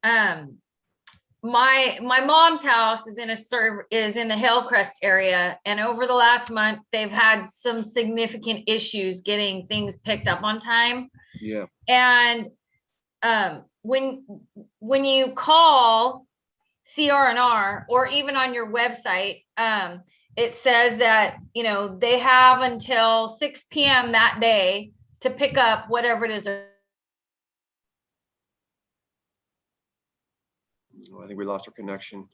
my mom's house is in the Hillcrest area, and over the last month they've had some significant issues getting things picked up on time. Yeah. And when you call CRNR or even on your website, it says that, you know, they have until 6 p.m. that day to pick up whatever it is. I think we lost our connection.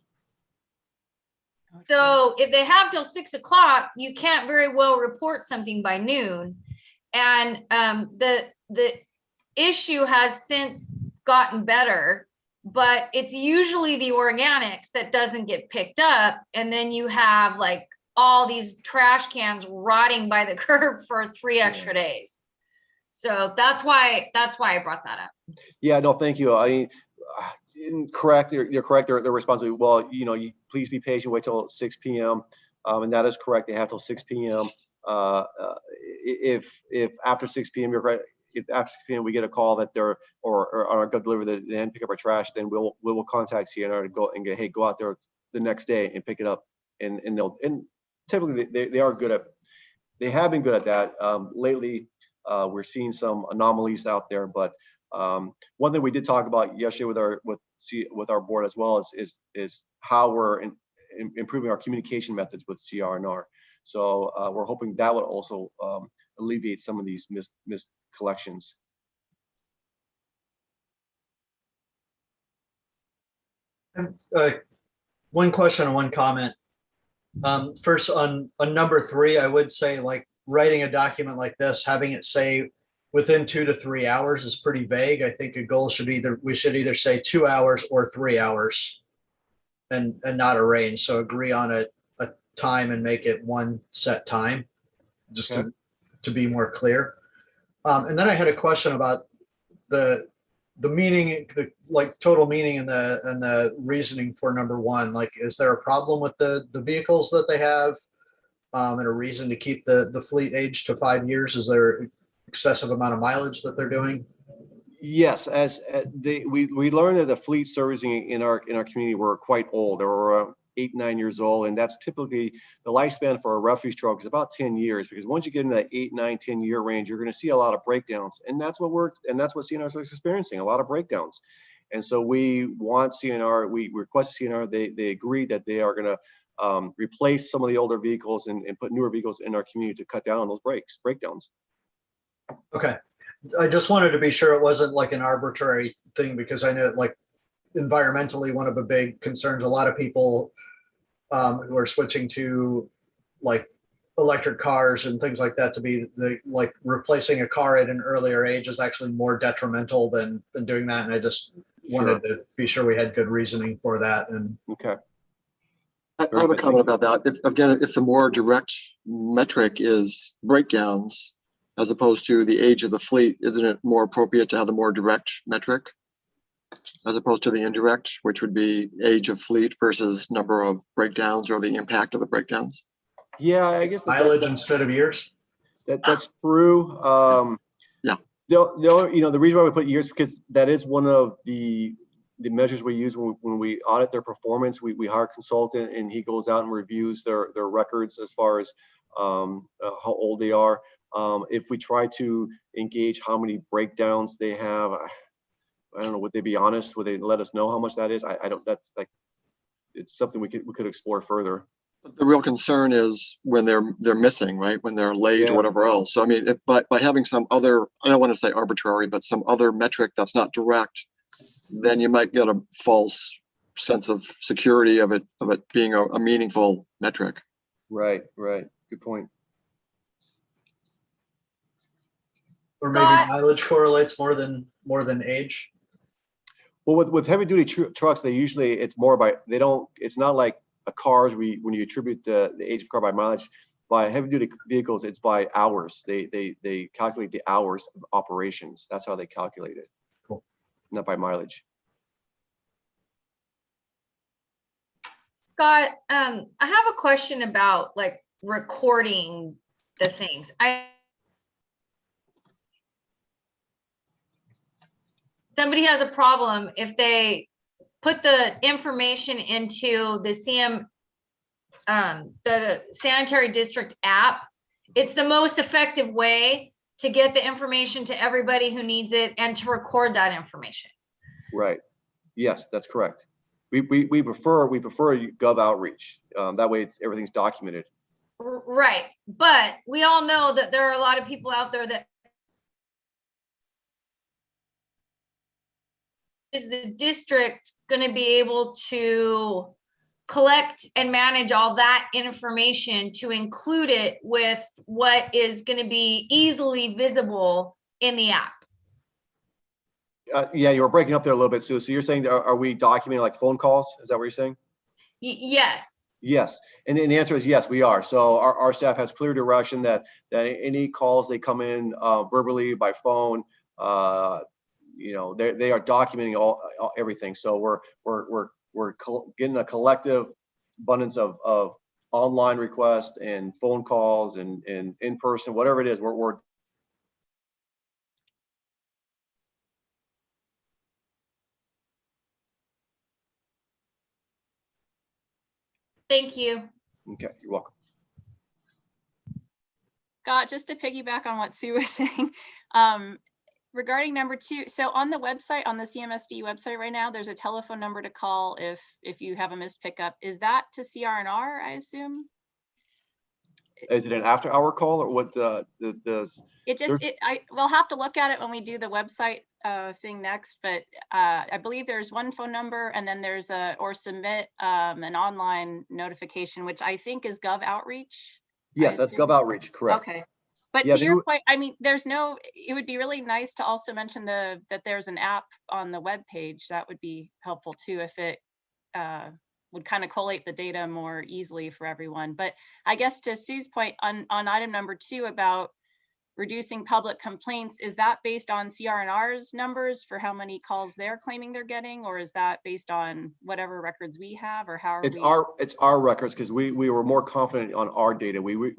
So if they have till 6 o'clock, you can't very well report something by noon. And the issue has since gotten better, but it's usually the organics that doesn't get picked up. And then you have like all these trash cans rotting by the curb for 3 extra days. So that's why I brought that up. Yeah, no, thank you. I mean, correct. You're correct. They're responsible. Well, you know, please be patient. Wait till 6 p.m. And that is correct. They have till 6 p.m. If after 6 p.m. you're right. If after 6 p.m. we get a call that they're or are going to deliver the and pick up our trash, then we will contact CNR to go and get, hey, go out there the next day and pick it up. And typically they are good at, they have been good at that. Lately, we're seeing some anomalies out there, but one thing we did talk about yesterday with our board as well is how we're improving our communication methods with CRNR. So we're hoping that would also alleviate some of these missed collections. One question and one comment. First, on number 3, I would say, like, writing a document like this, having it say within 2 to 3 hours is pretty vague. I think a goal should we should either say 2 hours or 3 hours and not a range. So agree on a time and make it one set time, just Okay. to be more clear. And then I had a question about the meaning, the like total meaning and the reasoning for number 1. Like, is there a problem with the vehicles that they have, and a reason to keep the fleet age to 5 years? Is there excessive amount of mileage that they're doing? Yes, we learned that the fleet servicing in our community were quite old. They were 8, 9 years old, and that's typically the lifespan for a refuse truck is about 10 years. Because once you get in that 8, 9, 10 year range, you're going to see a lot of breakdowns, and that's what CNR is experiencing, a lot of breakdowns. And so we want CNR. We requested CNR. They agreed that they are going to replace some of the older vehicles and put newer vehicles in our community to cut down on those breakdowns. Okay. I just wanted to be sure it wasn't like an arbitrary thing, because I know, like, environmentally, one of the big concerns, a lot of people who are switching to like electric cars and things like that, to be like replacing a car at an earlier age is actually more detrimental than doing that. And I just wanted to be sure we had good reasoning for that. And okay. I have a comment about that. If the more direct metric is breakdowns as opposed to the age of the fleet, isn't it more appropriate to have the more direct metric as opposed to the indirect, which would be age of fleet versus number of breakdowns or the impact of the breakdowns? Yeah, I guess mileage instead of years. That's true. Yeah. The reason why we put years, because that is one of the measures we use when we audit their performance. We hire a consultant, and he goes out and reviews their records as far as how old they are. If we try to engage how many breakdowns they have, I don't know, would they be honest? Would they let us know how much that is? I don't, that's like, it's something we could explore further. But the real concern is when they're missing, right? When they're late Yeah. or whatever else. So I mean, by having some other, I don't want to say arbitrary, but some other metric that's not direct, then you might get a false sense of security of it being a meaningful metric. Right, right. Good point. Or maybe Scott? mileage correlates more than age. Well, with heavy duty trucks, they usually, it's more by, they don't, it's not like a cars when you attribute the age of car by mileage. By heavy duty vehicles, it's by hours. They calculate the hours of operations. That's how they calculate it. Cool. Not by mileage. Scott, I have a question about like recording the things. Somebody has a problem if they put the information into the the sanitary district app. It's the most effective way to get the information to everybody who needs it and to record that information. Right. Yes, that's correct. We prefer Gov outreach. That way everything's documented. Right. But we all know that there are a lot of people out there that is the district going to be able to collect and manage all that information to include it with what is going to be easily visible in the app? Yeah, you were breaking up there a little bit, Sue. So you're saying, are we documenting like phone calls? Is that what you're saying? Yes. Yes, and the answer is yes, we are. So our staff has clear direction that any calls they come in verbally by phone, they are documenting all everything. So we're getting a collective abundance of online requests and phone calls and in person, whatever it is. We're Thank you. okay. You're welcome. Scott, just to piggyback on what Sue was saying, regarding number 2, so on the website, on the CMSD website right now, there's a telephone number to call if you have a missed pickup. Is that to CRNR, I assume? Is it an after-hour call or what? We'll have to look at it when we do the website thing next, but I believe there's one phone number and then there's or submit an online notification, which I think is Gov Outreach. Yes, that's Gov Outreach, correct. Okay. But Yeah, to your point, I mean, it would be really nice to also mention that there's an app on the web page. That would be helpful too, if it would kind of collate the data more easily for everyone. But I guess to Sue's point on item number 2 about reducing public complaints, is that based on CRNR's numbers for how many calls they're claiming they're getting, or is that based on whatever records we have, or how are it's our records, because we were more confident on our data. We would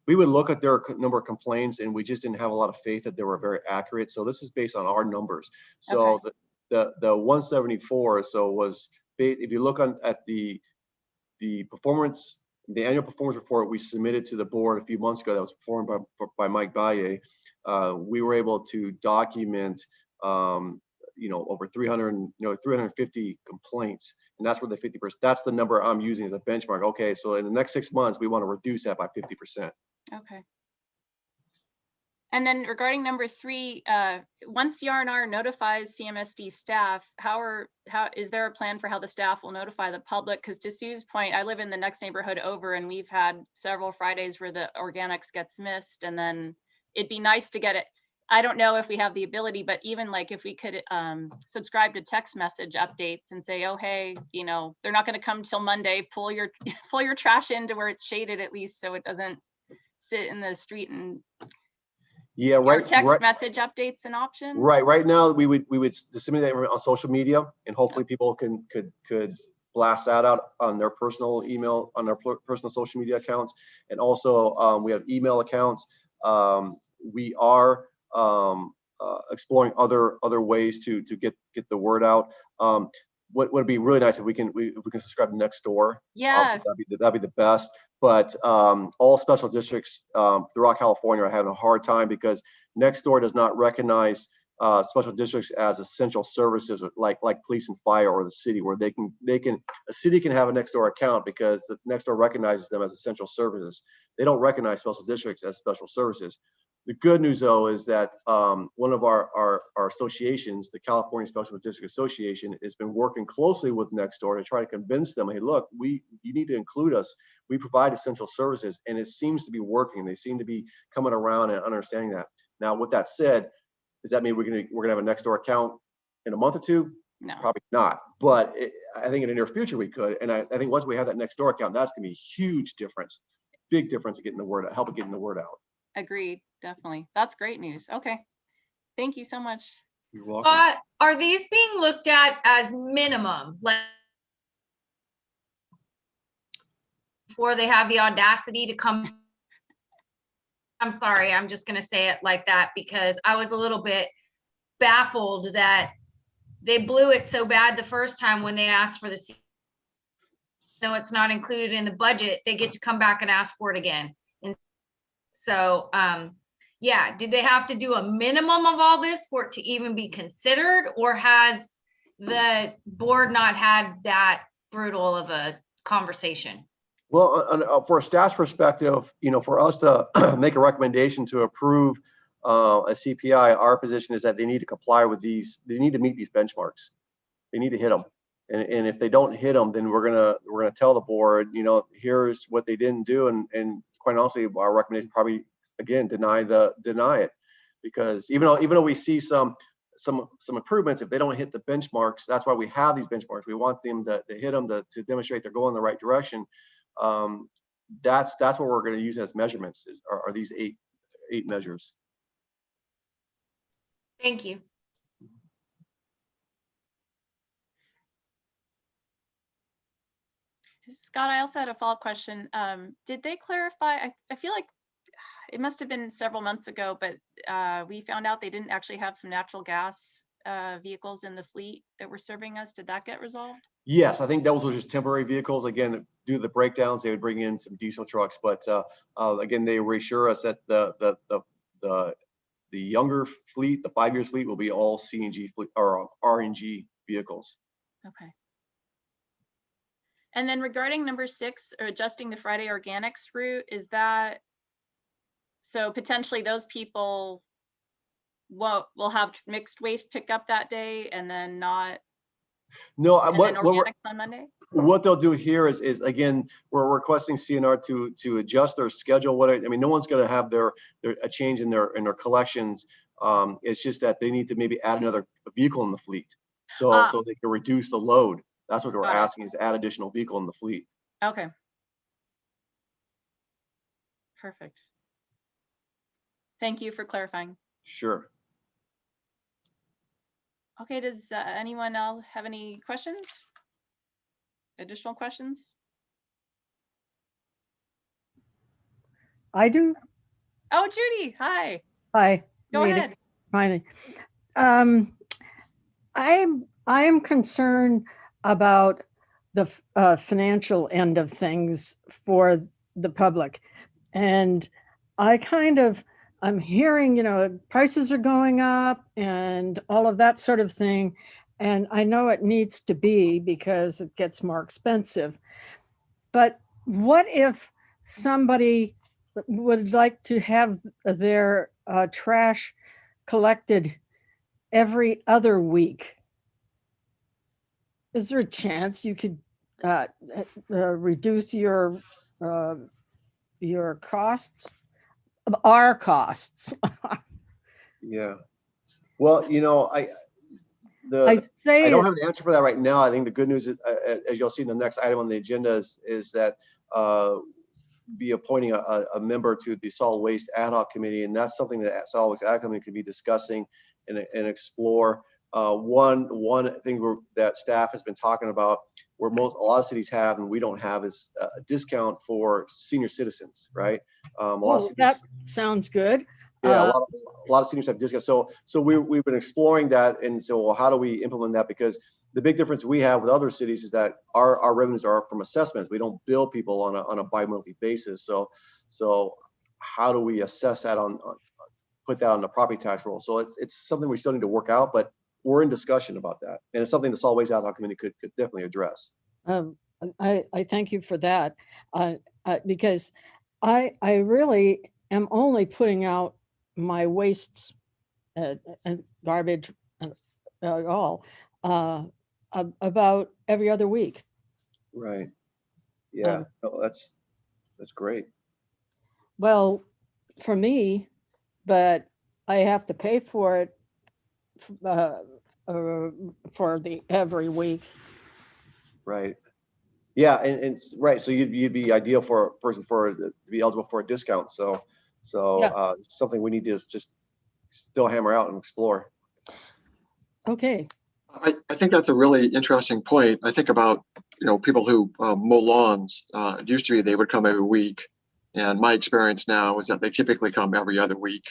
look at their number of complaints and we just didn't have a lot of faith that they were very accurate. So this is based on our numbers. So okay. the 174 was, if you look at the performance, the annual performance report we submitted to the board a few months ago that was performed by Mike Baye, we were able to document over 350 complaints, and that's where the 50%, that's the number I'm using as a benchmark. Okay, so in the next 6 months we want to reduce that by 50%. Okay. And then regarding number 3, once CRNR notifies CMSD staff, how is there a plan for how the staff will notify the public? Because to Sue's point, I live in the next neighborhood over, and we've had several Fridays where the organics gets missed, and then it'd be nice to get it. I don't know if we have the ability, but even like if we could subscribe to text message updates and say, oh, hey, they're not going to come till Monday, pull your trash into where it's shaded at least, so it doesn't sit in the street. And yeah, right. Text message updates an option? Right now we would disseminate that on social media, and hopefully people could blast that out on their personal email, on their personal social media accounts. And also we have email accounts. We are exploring other ways to get the word out. What would be really nice if we can subscribe to Nextdoor. Yes. That'd be the best. But all special districts throughout California are having a hard time because Nextdoor does not recognize special districts as essential services, like police and fire or the city, where a city can have a next door account because the next door recognizes them as essential services. They don't recognize special districts as special services. The good news, though, is that one of our associations, the California Special District Association, has been working closely with Nextdoor to try to convince them, hey, look, you need to include us. We provide essential services, and it seems to be working. They seem to be coming around and understanding that. Now, with that said, does that mean we're gonna have a Nextdoor account in a month or two? No. Probably not. But I think in the near future we could. And I think once we have that Nextdoor account, that's gonna be a huge difference, big difference in getting the word out, helping getting the word out. Agreed, definitely. That's great news. Okay. Thank you so much. You're welcome. But are these being looked at as minimum, like before they have the audacity to come? I'm sorry, I'm just gonna say it like that because I was a little bit baffled that they blew it so bad the first time when they asked for the, so it's not included in the budget, they get to come back and ask for it again. And so, yeah, do they have to do a minimum of all this for it to even be considered, or has the board not had that brutal of a conversation? Well, for a staff's perspective, for us to make a recommendation to approve a CPI, our position is that they need to comply with these. They need to meet these benchmarks. They need to hit them. And if they don't hit them, then we're gonna tell the board, here's what they didn't do. And quite honestly, our recommendation probably again deny it, because even though we see some improvements, if they don't hit the benchmarks, that's why we have these benchmarks. We want them to hit them to demonstrate they're going the right direction. That's what we're going to use as measurements are these eight measures. Thank you. Scott, I also had a follow-up question. Did they clarify? I feel like it must have been several months ago, but we found out they didn't actually have some natural gas vehicles in the fleet that were serving us. Did that get resolved? Yes, I think those were just temporary vehicles. Again, due to the breakdowns, they would bring in some diesel trucks. But again, they reassure us that the younger fleet, the 5 years fleet, will be all CNG fleet or RNG vehicles. Okay. And then regarding number 6, or adjusting the Friday organics route, is that so potentially those people will have mixed waste pick up that day and then not? No, and then organics on Monday? What they'll do here is again, we're requesting CNR to adjust their schedule. No one's going to have a change in their collections. It's just that they need to maybe add another vehicle in the fleet, so they can reduce the load. That's what we're asking, is to add additional vehicle in the fleet. Okay. Perfect. Thank you for clarifying. Sure. Okay, does anyone else have any questions? Additional questions? I do. Oh, Judy, hi. Hi. Go Rita, ahead. Finally. I am concerned about the financial end of things for the public. And I'm hearing, prices are going up and all of that sort of thing. And I know it needs to be because it gets more expensive. But what if somebody would like to have their trash collected every other week? Is there a chance you could reduce your costs, our costs? Yeah. Well, I don't have an answer for that right now. I think the good news is, as you'll see in the next item on the agenda, is that be appointing a member to the solid waste ad hoc committee, and that's something that solid waste ad hoc committee could be discussing and explore. One thing that staff has been talking about, where a lot of cities have and we don't have, is a discount for senior citizens, right? That sounds good. Yeah, a lot of seniors have discounts. So we've been exploring that, and so well, how do we implement that? Because the big difference we have with other cities is that our revenues are from assessments. We don't bill people on a bi-monthly basis. So how do we assess that on put that on the property tax roll. So it's something we still need to work out, but we're in discussion about that. And it's something the solid waste ad hoc committee could definitely address. I thank you for that, because I really am only putting out my wastes and garbage all about every other week. Right. Yeah, no, that's great. Well, for me, but I have to pay for it for the every week. Right. Yeah, and right. So you'd be ideal for a person to be eligible for a discount. So Yeah. it's something we need to just still hammer out and explore. Okay. I think that's a really interesting point. I think about, people who mow lawns. It used to be they would come every week. And my experience now is that they typically come every other week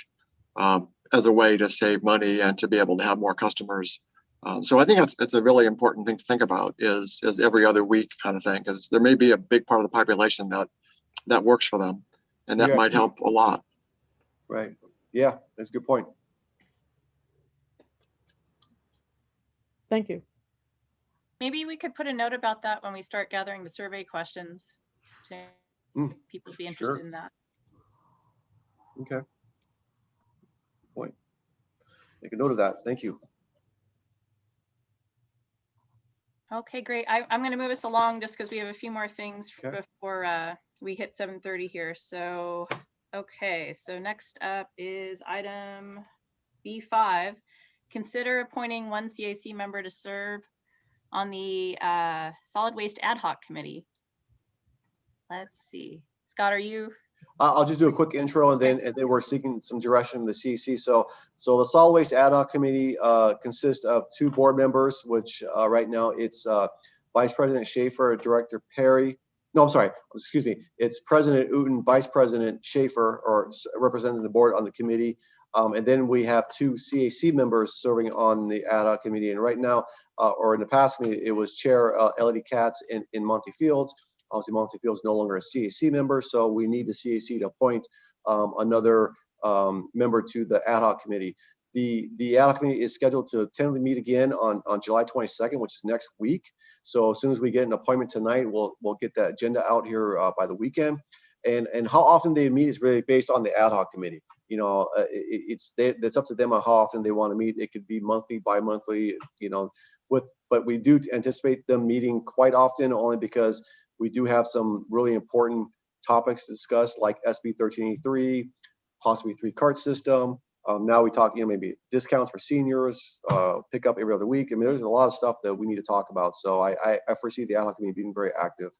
as a way to save money and to be able to have more customers. So I think it's a really important thing to think about is every other week kind of thing, because there may be a big part of the population that works for them, and that Yeah. might help a lot. Right. Yeah, that's a good point. Thank you. Maybe we could put a note about that when we start gathering the survey questions. So people be interested Sure. in that. Okay. Point. Make a note of that. Thank you. Okay, great. I'm going to move us along just because we have a few more things Okay. before we hit 7:30 here. So, okay. So next up is item B5. Consider appointing one CAC member to serve on the Solid Waste Ad Hoc Committee. Let's see. Scott, are you? I'll just do a quick intro and then we're seeking some direction from the CEC. So the Solid Waste Ad Hoc Committee consists of 2 board members, which right now it's Vice President Schaefer, Director Perry. No, I'm sorry. Excuse me. It's President Uten, Vice President Schaefer, or representing the board on the committee. And then we have 2 CAC members serving on the Ad Hoc Committee. And right now, or in the past committee, it was Chair Elodie Katz in Monty Fields. Obviously, Monty Fields is no longer a CAC member, so we need the CAC to appoint another member to the Ad Hoc Committee. The Ad Hoc Committee is scheduled to tentatively meet again on July 22nd, which is next week. So as soon as we get an appointment tonight, we'll get that agenda out here by the weekend. And how often they meet is really based on the Ad Hoc Committee. It's up to them on how often they want to meet. It could be monthly, bi-monthly, but we do anticipate them meeting quite often, only because we do have some really important topics to discuss, like SB 1383, possibly 3-cart system. Now we talk, maybe discounts for seniors, pick up every other week. I mean, there's a lot of stuff that we need to talk about. So I foresee the Ad Hoc Committee being very active.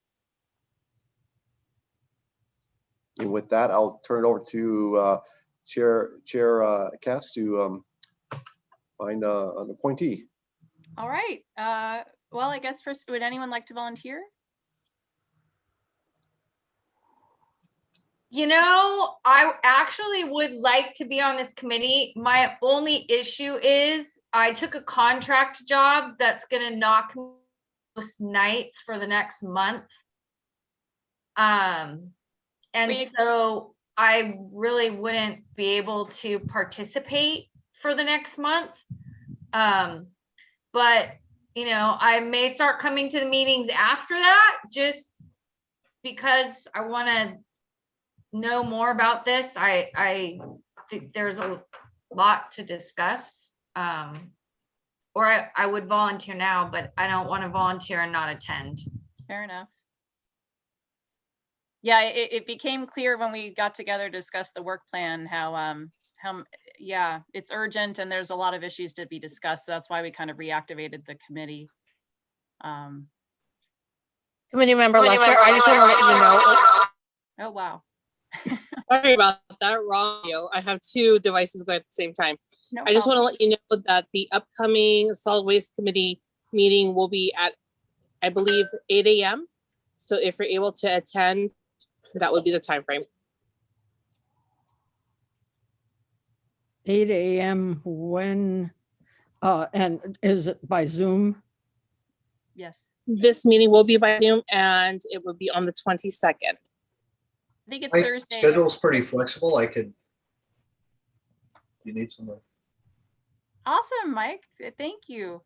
And with that, I'll turn it over to Chair Katz to find an appointee. All right. Well, I guess first, would anyone like to volunteer? I actually would like to be on this committee. My only issue is I took a contract job that's going to knock me most nights for the next month. And so I really wouldn't be able to participate for the next month. But, I may start coming to the meetings after that, just because I want to know more about this. I think there's a lot to discuss. Or I would volunteer now, but I don't want to volunteer and not attend. Fair enough. Yeah, it became clear when we got together to discuss the work plan how it's urgent and there's a lot of issues to be discussed. So that's why we kind of reactivated the committee. Committee member Lester, I just want to let you know. Oh, wow. Sorry about that, wrong. I have 2 devices going at the same time. No I just want problem. to let you know that the upcoming Solid Waste Committee meeting will be at, I believe, 8 a.m. So if you're able to attend, that would be the time frame. 8 a.m. when, and is it by Zoom? Yes. This meeting will be by Zoom and it will be on the 22nd. I think it's My Thursday. schedule's pretty flexible. I could you need somebody. Awesome, Mike. Thank you.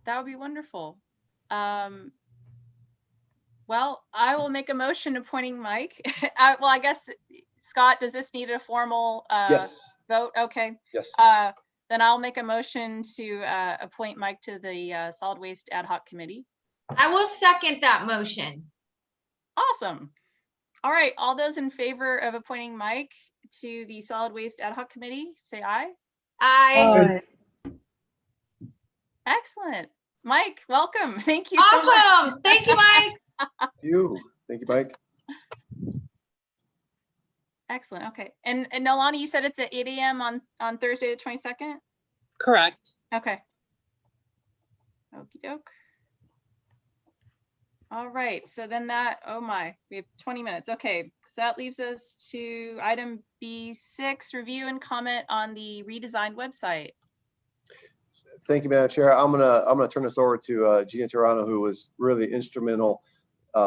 That would be wonderful. Well, I will make a motion appointing Mike. Well, I guess, Scott, does this need a formal Yes, vote? Okay. yes. Then I'll make a motion to appoint Mike to the Solid Waste Ad Hoc Committee. I will second that motion. Awesome. All right, all those in favor of appointing Mike to the Solid Waste Ad Hoc Committee, say aye. I Excellent. Mike, welcome. Thank you so much. awesome. Thank you, Mike. Thank you, Mike. Excellent. Okay. And Nolani, you said it's at 8 a.m. on Thursday, the 22nd? Correct. Okay. Okie doke. All right. So then that, oh my, we have 20 minutes. Okay. So that leaves us to item B6, review and comment on the redesigned website. Thank you, Madam Chair. I'm gonna turn this over to Gina Tirano, who was really instrumental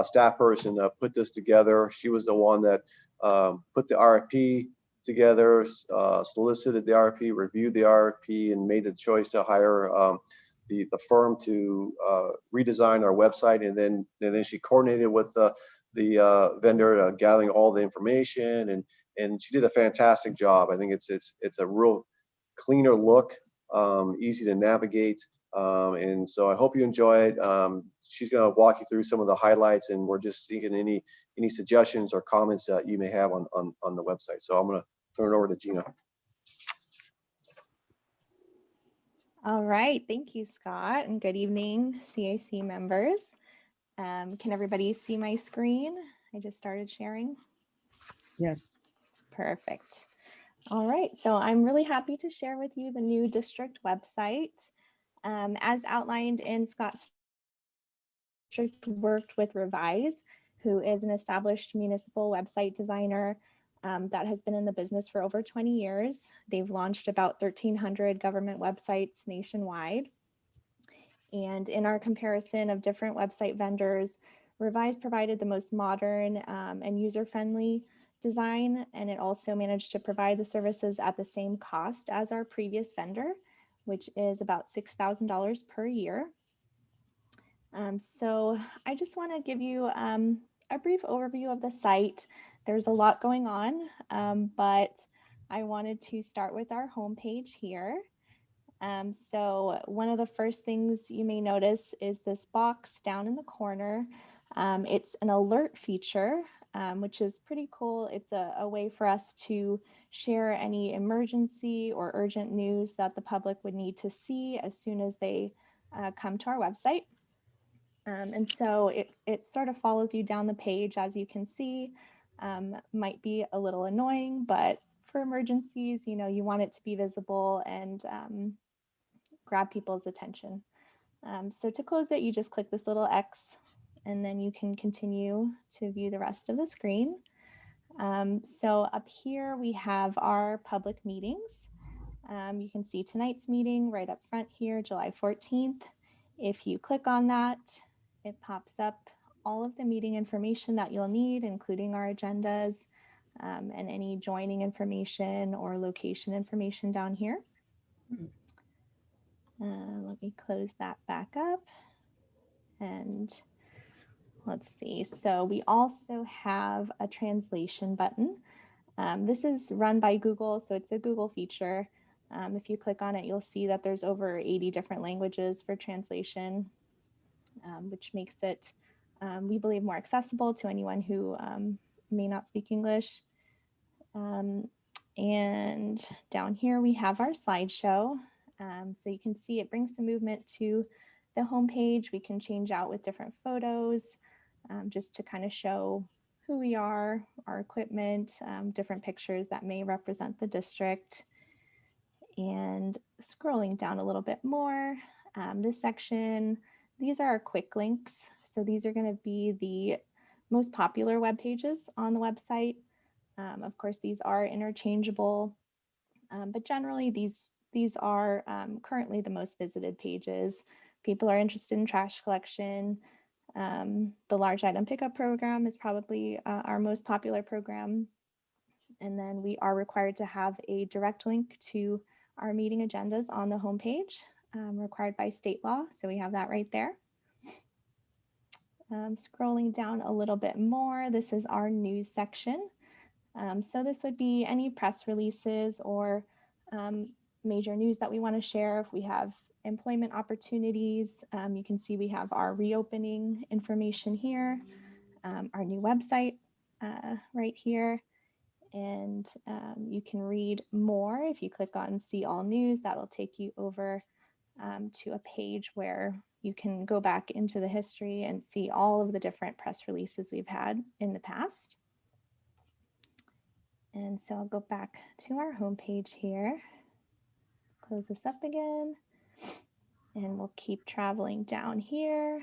staff person to put this together. She was the one that put the RFP together, solicited the RFP, reviewed the RFP, and made the choice to hire the firm to redesign our website. And then she coordinated with the vendor gathering all the information, and she did a fantastic job. I think it's a real cleaner look, easy to navigate. And so I hope you enjoy it. She's going to walk you through some of the highlights, and we're just seeking any suggestions or comments that you may have on the website. So I'm going to turn it over to Gina. All right, thank you, Scott, and good evening, CAC members. Can everybody see my screen? I just started sharing. Yes. Perfect. All right, so I'm really happy to share with you the new district website. As outlined in Scott's district, worked with Revise, who is an established municipal website designer that has been in the business for over 20 years. They've launched about 1,300 government websites nationwide. And in our comparison of different website vendors, Revise provided the most modern and user-friendly design, and it also managed to provide the services at the same cost as our previous vendor, which is about $6,000 per year. So I just want to give you a brief overview of the site. There's a lot going on, but I wanted to start with our homepage here. So one of the first things you may notice is this box down in the corner. It's an alert feature, which is pretty cool. It's a way for us to share any emergency or urgent news that the public would need to see as soon as they come to our website. And so it sort of follows you down the page, as you can see. Might be a little annoying, but for emergencies, you want it to be visible and grab people's attention. So to close it, you just click this little X, and then you can continue to view the rest of the screen. So up here we have our public meetings. You can see tonight's meeting right up front here, July 14th. If you click on that, it pops up all of the meeting information that you'll need, including our agendas and any joining information or location information down here. Let me close that back up. And let's see. So we also have a translation button. This is run by Google, so it's a Google feature. If you click on it, you'll see that there's over 80 different languages for translation, which makes it, we believe, more accessible to anyone who may not speak English. And down here we have our slideshow. So you can see it brings some movement to the homepage. We can change out with different photos just to kind of show who we are, our equipment, different pictures that may represent the district. And scrolling down a little bit more, this section, these are our quick links. So these are going to be the most popular web pages on the website. Of course, these are interchangeable, but generally these are currently the most visited pages. People are interested in trash collection. The large item pickup program is probably our most popular program. And then we are required to have a direct link to our meeting agendas on the homepage, required by state law. So we have that right there. Scrolling down a little bit more, this is our news section. So this would be any press releases or major news that we want to share. If we have employment opportunities, you can see we have our reopening information here, our new website right here. And you can read more. If you click on see all news, that'll take you over to a page where you can go back into the history and see all of the different press releases we've had in the past. And so I'll go back to our homepage here, close this up again, and we'll keep traveling down here.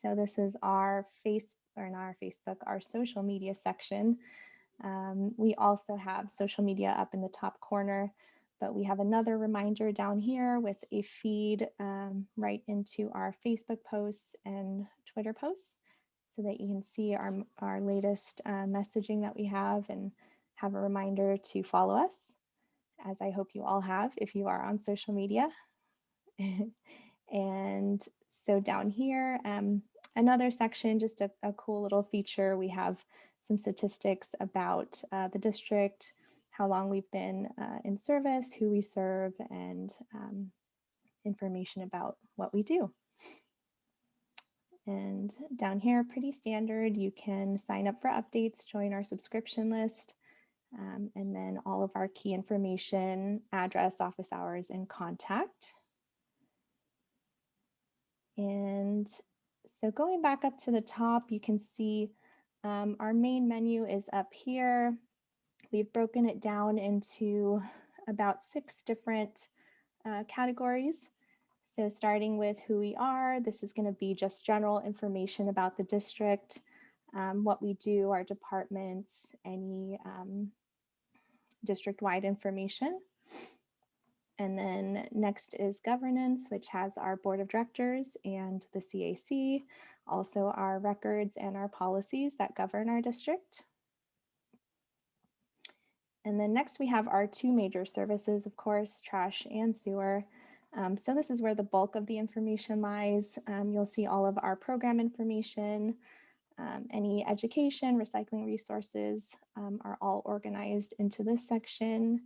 So this is our our social media section. We also have social media up in the top corner, but we have another reminder down here with a feed right into our Facebook posts and Twitter posts so that you can see our latest messaging that we have and have a reminder to follow us, as I hope you all have if you are on social media. And so down here, another section, just a cool little feature. We have some statistics about the district, how long we've been in service, who we serve, and information about what we do. And down here, pretty standard, you can sign up for updates, join our subscription list, and then all of our key information, address, office hours, and contact. And so going back up to the top, you can see our main menu is up here. We've broken it down into about 6 different categories. So starting with who we are, this is going to be just general information about the district, what we do, our departments, any district-wide information. And then next is governance, which has our board of directors and the CAC, also our records and our policies that govern our district. And then next we have our 2 major services, of course, trash and sewer. So this is where the bulk of the information lies. You'll see all of our program information, any education, recycling resources are all organized into this section.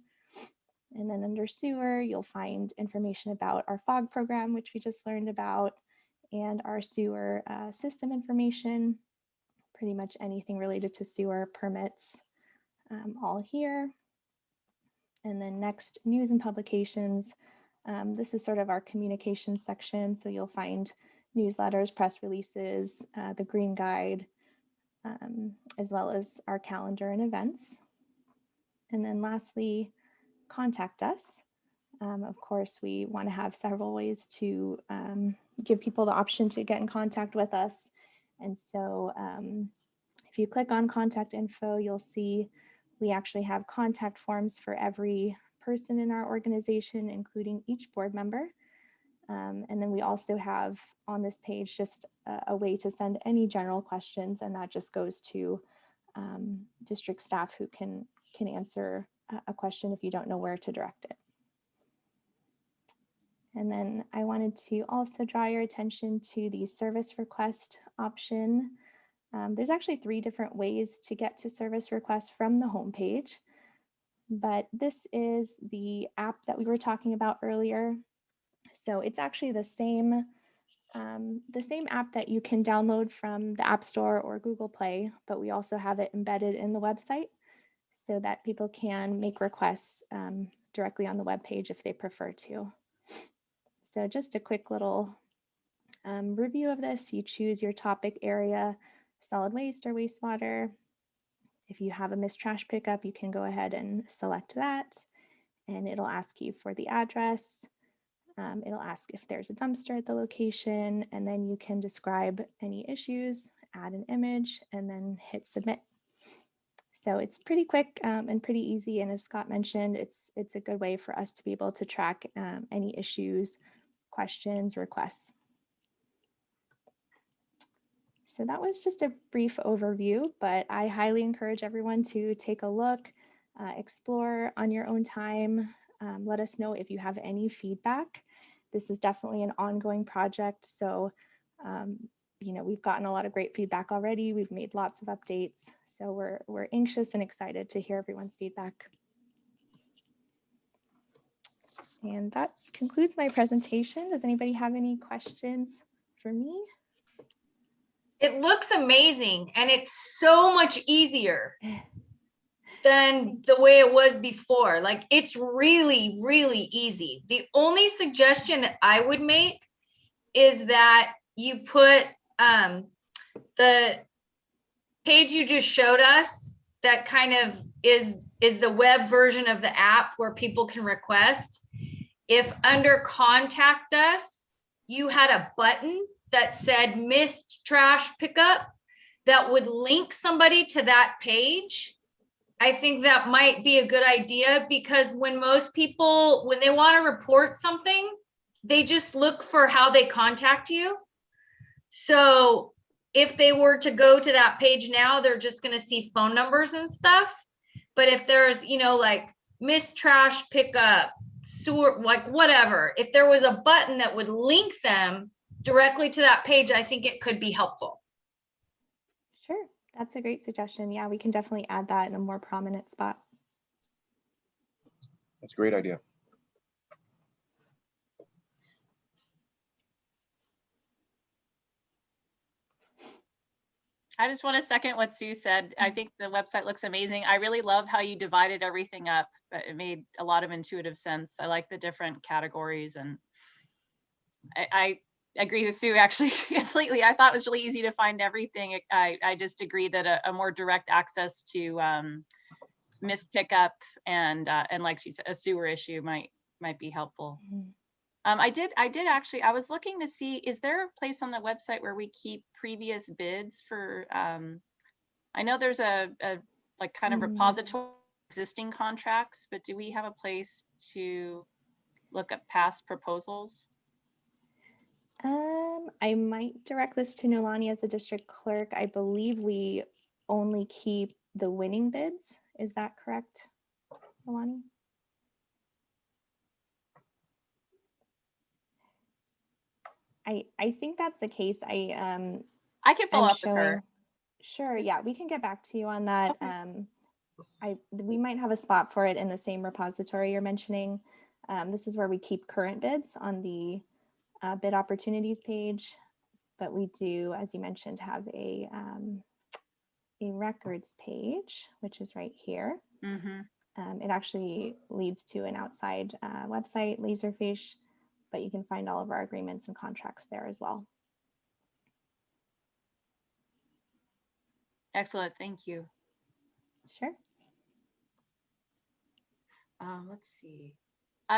And then under sewer, you'll find information about our FOG program, which we just learned about, and our sewer system information, pretty much anything related to sewer permits, all here. And then next, news and publications. This is sort of our communication section. So you'll find newsletters, press releases, the green guide, as well as our calendar and events. And then lastly, contact us. Of course, we want to have several ways to give people the option to get in contact with us. And so if you click on contact info, you'll see we actually have contact forms for every person in our organization, including each board member. And then we also have on this page just a way to send any general questions, and that just goes to district staff who can answer a question if you don't know where to direct it. And then I wanted to also draw your attention to the service request option. There's actually 3 different ways to get to service requests from the homepage, but this is the app that we were talking about earlier. So it's actually the same app that you can download from the App Store or Google Play, but we also have it embedded in the website so that people can make requests directly on the web page if they prefer to. So just a quick little review of this. You choose your topic area, solid waste or wastewater. If you have a missed trash pickup, you can go ahead and select that, and it'll ask you for the address. It'll ask if there's a dumpster at the location, and then you can describe any issues, add an image, and then hit submit. So it's pretty quick and pretty easy. And as Scott mentioned, it's a good way for us to be able to track any issues, questions, requests. So that was just a brief overview, but I highly encourage everyone to take a look. explore on your own time. Let us know if you have any feedback. This is definitely an ongoing project. So, you know, we've gotten a lot of great feedback already. We've made lots of updates. So we're anxious and excited to hear everyone's feedback. And that concludes my presentation. Does anybody have any questions for me? It looks amazing and it's so much easier than the way it was before. Like, it's really, really easy. The only suggestion that I would make is that you put the page you just showed us, that kind of is the web version of the app where people can request. If under contact us, you had a button that said missed trash pickup that would link somebody to that page, I think that might be a good idea, because when most people, when they want to report something, they just look for how they contact you. So if they were to go to that page now, they're just going to see phone numbers and stuff. But if there's, you know, like missed trash pickup, sewer, like whatever, if there was a button that would link them directly to that page, I think it could be helpful. Sure, that's a great suggestion. Yeah, we can definitely add that in a more prominent spot. That's a great idea. I just want to second what Sue said. I think the website looks amazing. I really love how you divided everything up. It made a lot of intuitive sense. I like the different categories, and I agree with Sue actually completely. I thought it was really easy to find everything. I just agree that a more direct access to missed pickup and like she said, a sewer issue might be helpful. Mhm. I did actually, I was looking to see, is there a place on the website where we keep previous bids for, I know there's a like kind of repository of existing contracts, but do we have a place to look at past proposals? I might direct this to Nolani as the district clerk. I believe we only keep the winning bids. Is that correct, Nolani? I think that's the case. I can follow I'm up with her. showing. Sure, yeah, we can get back to you on that. Okay. We might have a spot for it in the same repository you're mentioning. This is where we keep current bids on the bid opportunities page, but we do, as you mentioned, have a records page, which is right here. Mm-hmm. It actually leads to an outside website, Laserfish, but you can find all of our agreements and contracts there as well. Excellent, thank you. Sure. Let's see.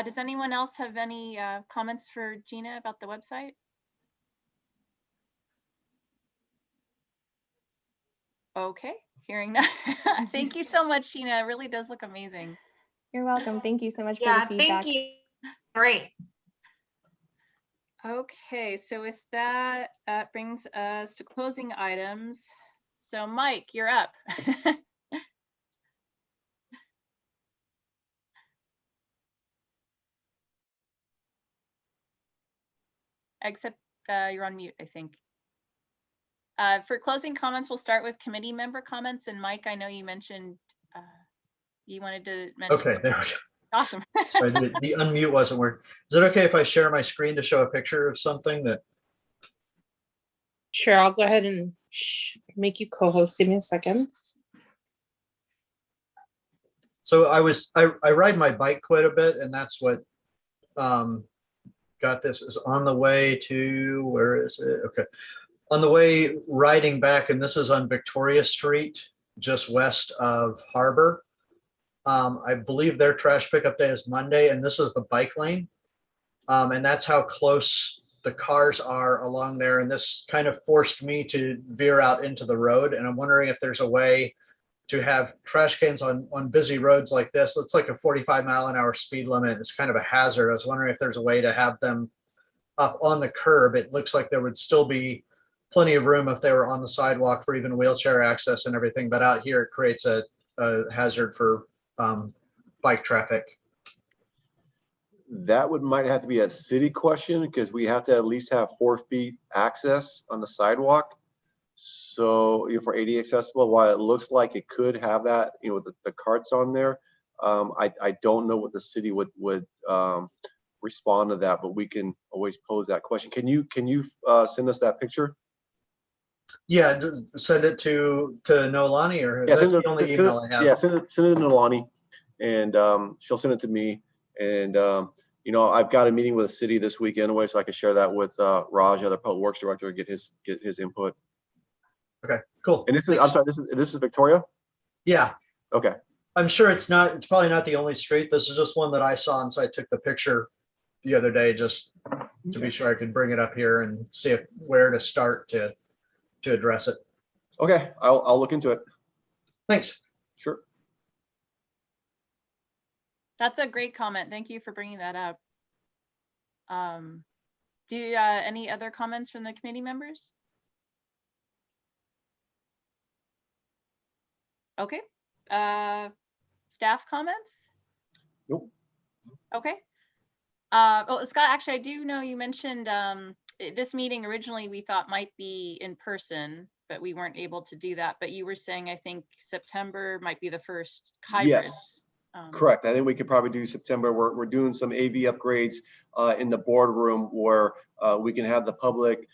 Does anyone else have any comments for Gina about the website? Okay, hearing none. Thank you so much, Gina. It really does look amazing. You're welcome. Thank you so much for Yeah, the feedback. thank you. Great. Okay, so with that, brings us to closing items. So Mike, you're up. Except you're on mute, I think. For closing comments, we'll start with committee member comments. And Mike, I know you mentioned you wanted to mention. Okay, there we go. Awesome. Sorry, the unmute wasn't working. Is it okay if I share my screen to show a picture of something that? Sure, I'll go ahead and make you co-host. Give me a second. So I ride my bike quite a bit, and that's what got this. Is on the way to, where is it? Okay. On the way riding back, and this is on Victoria Street, just west of Harbor. I believe their trash pickup day is Monday, and this is the bike lane. And that's how close the cars are along there. And this kind of forced me to veer out into the road. And I'm wondering if there's a way to have trash cans on busy roads like this. It's like a 45-mile-an-hour speed limit. It's kind of a hazard. I was wondering if there's a way to have them up on the curb. It looks like there would still be plenty of room if they were on the sidewalk for even wheelchair access and everything. But out here, it creates a hazard for bike traffic? That might have to be a city question because we have to at least have 4 feet access on the sidewalk. So for ADA accessible, while it looks like it could have that, with the carts on there, I don't know what the city would respond to that, but we can always pose that question. Can you send us that picture? Yeah, send it to Nolani, or Yeah, that's the only email I have. Yeah, send it to Nolani, and she'll send it to me. And I've got a meeting with the city this week anyway, so I can share that with Raj, the public works director, get his input. Okay, cool. And I'm sorry, this is Victoria? Yeah. Okay. I'm sure it's probably not the only street. This is just one that I saw, and so I took the picture the other day just to be sure I could bring it up here and see where to start to address it. Okay, I'll look into it. Thanks. Sure. That's a great comment. Thank you for bringing that up. Any other comments from the committee members? Okay. Staff comments? Nope. Okay. Scott, actually, I do know you mentioned this meeting originally we thought might be in person, but we weren't able to do that. But you were saying, I think September might be the first hybrid. Yes, correct. I think we could probably do September. We're doing some AV upgrades in the boardroom where we can have the public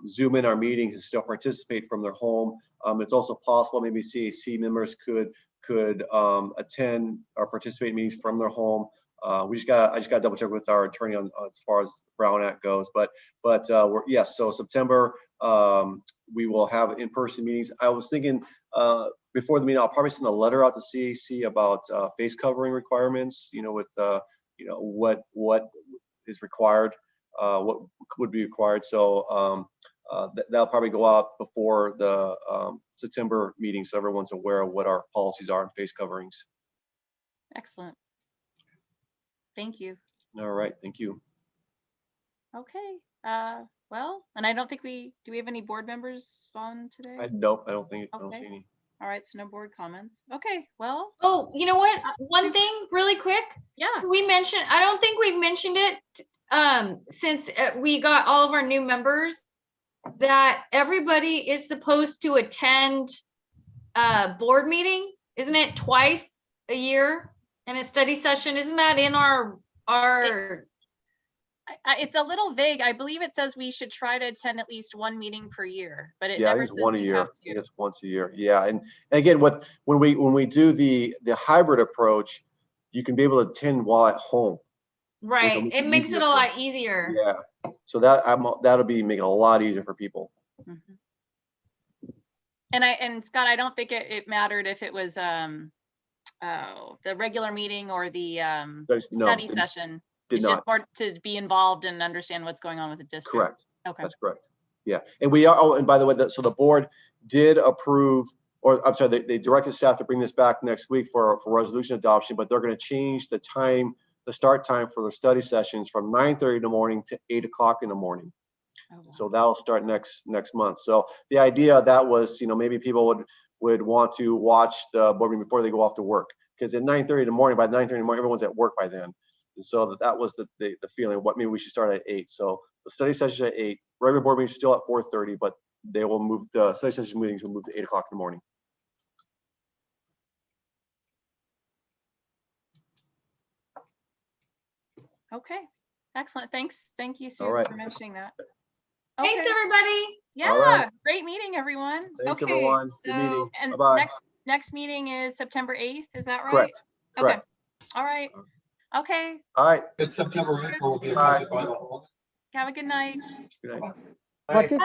Zoom in our meetings and still participate from their home. It's also possible maybe CAC members could attend or participate in meetings from their home. I just got to double check with our attorney on as far as Brown Act goes, but so September we will have in-person meetings. I was thinking before the meeting, I'll probably send a letter out to CAC about face covering requirements, with what is required, what would be required. So that'll probably go out before the September meeting, so everyone's aware of what our policies are on face coverings. Excellent. Thank you. All right, thank you. Okay. Well, and I don't think do we have any board members on today? Nope, I don't think. Okay. I don't see any. All right, so no board comments. Okay, well. Oh, you know what? One thing really quick. Yeah. We mentioned, I don't think we've mentioned it since we got all of our new members, that everybody is supposed to attend a board meeting. Isn't it twice a year in a study session? Isn't that in our it's a little vague. I believe it says we should try to attend at least one meeting per year, but it Yeah, I never think it's says one a we year. have I to. think it's once a year. Yeah, and again, when we do the hybrid approach, you can be able to attend while at home. right? It makes it a lot easier. Yeah, so that'll be making it a lot easier for people. Mhm. And Scott, I don't think it mattered if it was the regular meeting or the study session. It's just more to be involved and understand what's going on with the district. Correct. Okay. That's correct. Yeah, and we are. Oh, and by the way, so the board did approve, or I'm sorry, they directed staff to bring this back next week for resolution adoption, but they're going to change the start time for the study sessions from 9:30 in the morning to 8 o'clock in the morning. Oh, wow. So that'll start next month. So the idea of that was, maybe people would want to watch the board meeting before they go off to work, because at 9:30 in the morning, by 9:30 in the morning, everyone's at work by then. And so that was the feeling. What maybe we should start at 8. So the study session at 8. Regular board meetings still at 4:30, but they will move. The study session meetings will move to 8 o'clock in the morning. Okay. Excellent. Thanks. Thank you, Sue, All right. for mentioning that. Thanks, Okay. everybody. Yeah. right. Great meeting, everyone. Thanks, okay. everyone. Good So, meeting. and Bye-bye. next meeting is September 8th. Is that right? Correct. Okay. All right. Okay. All right. It's September 8th. Will be Bye. by the Have a good night. Good night. What did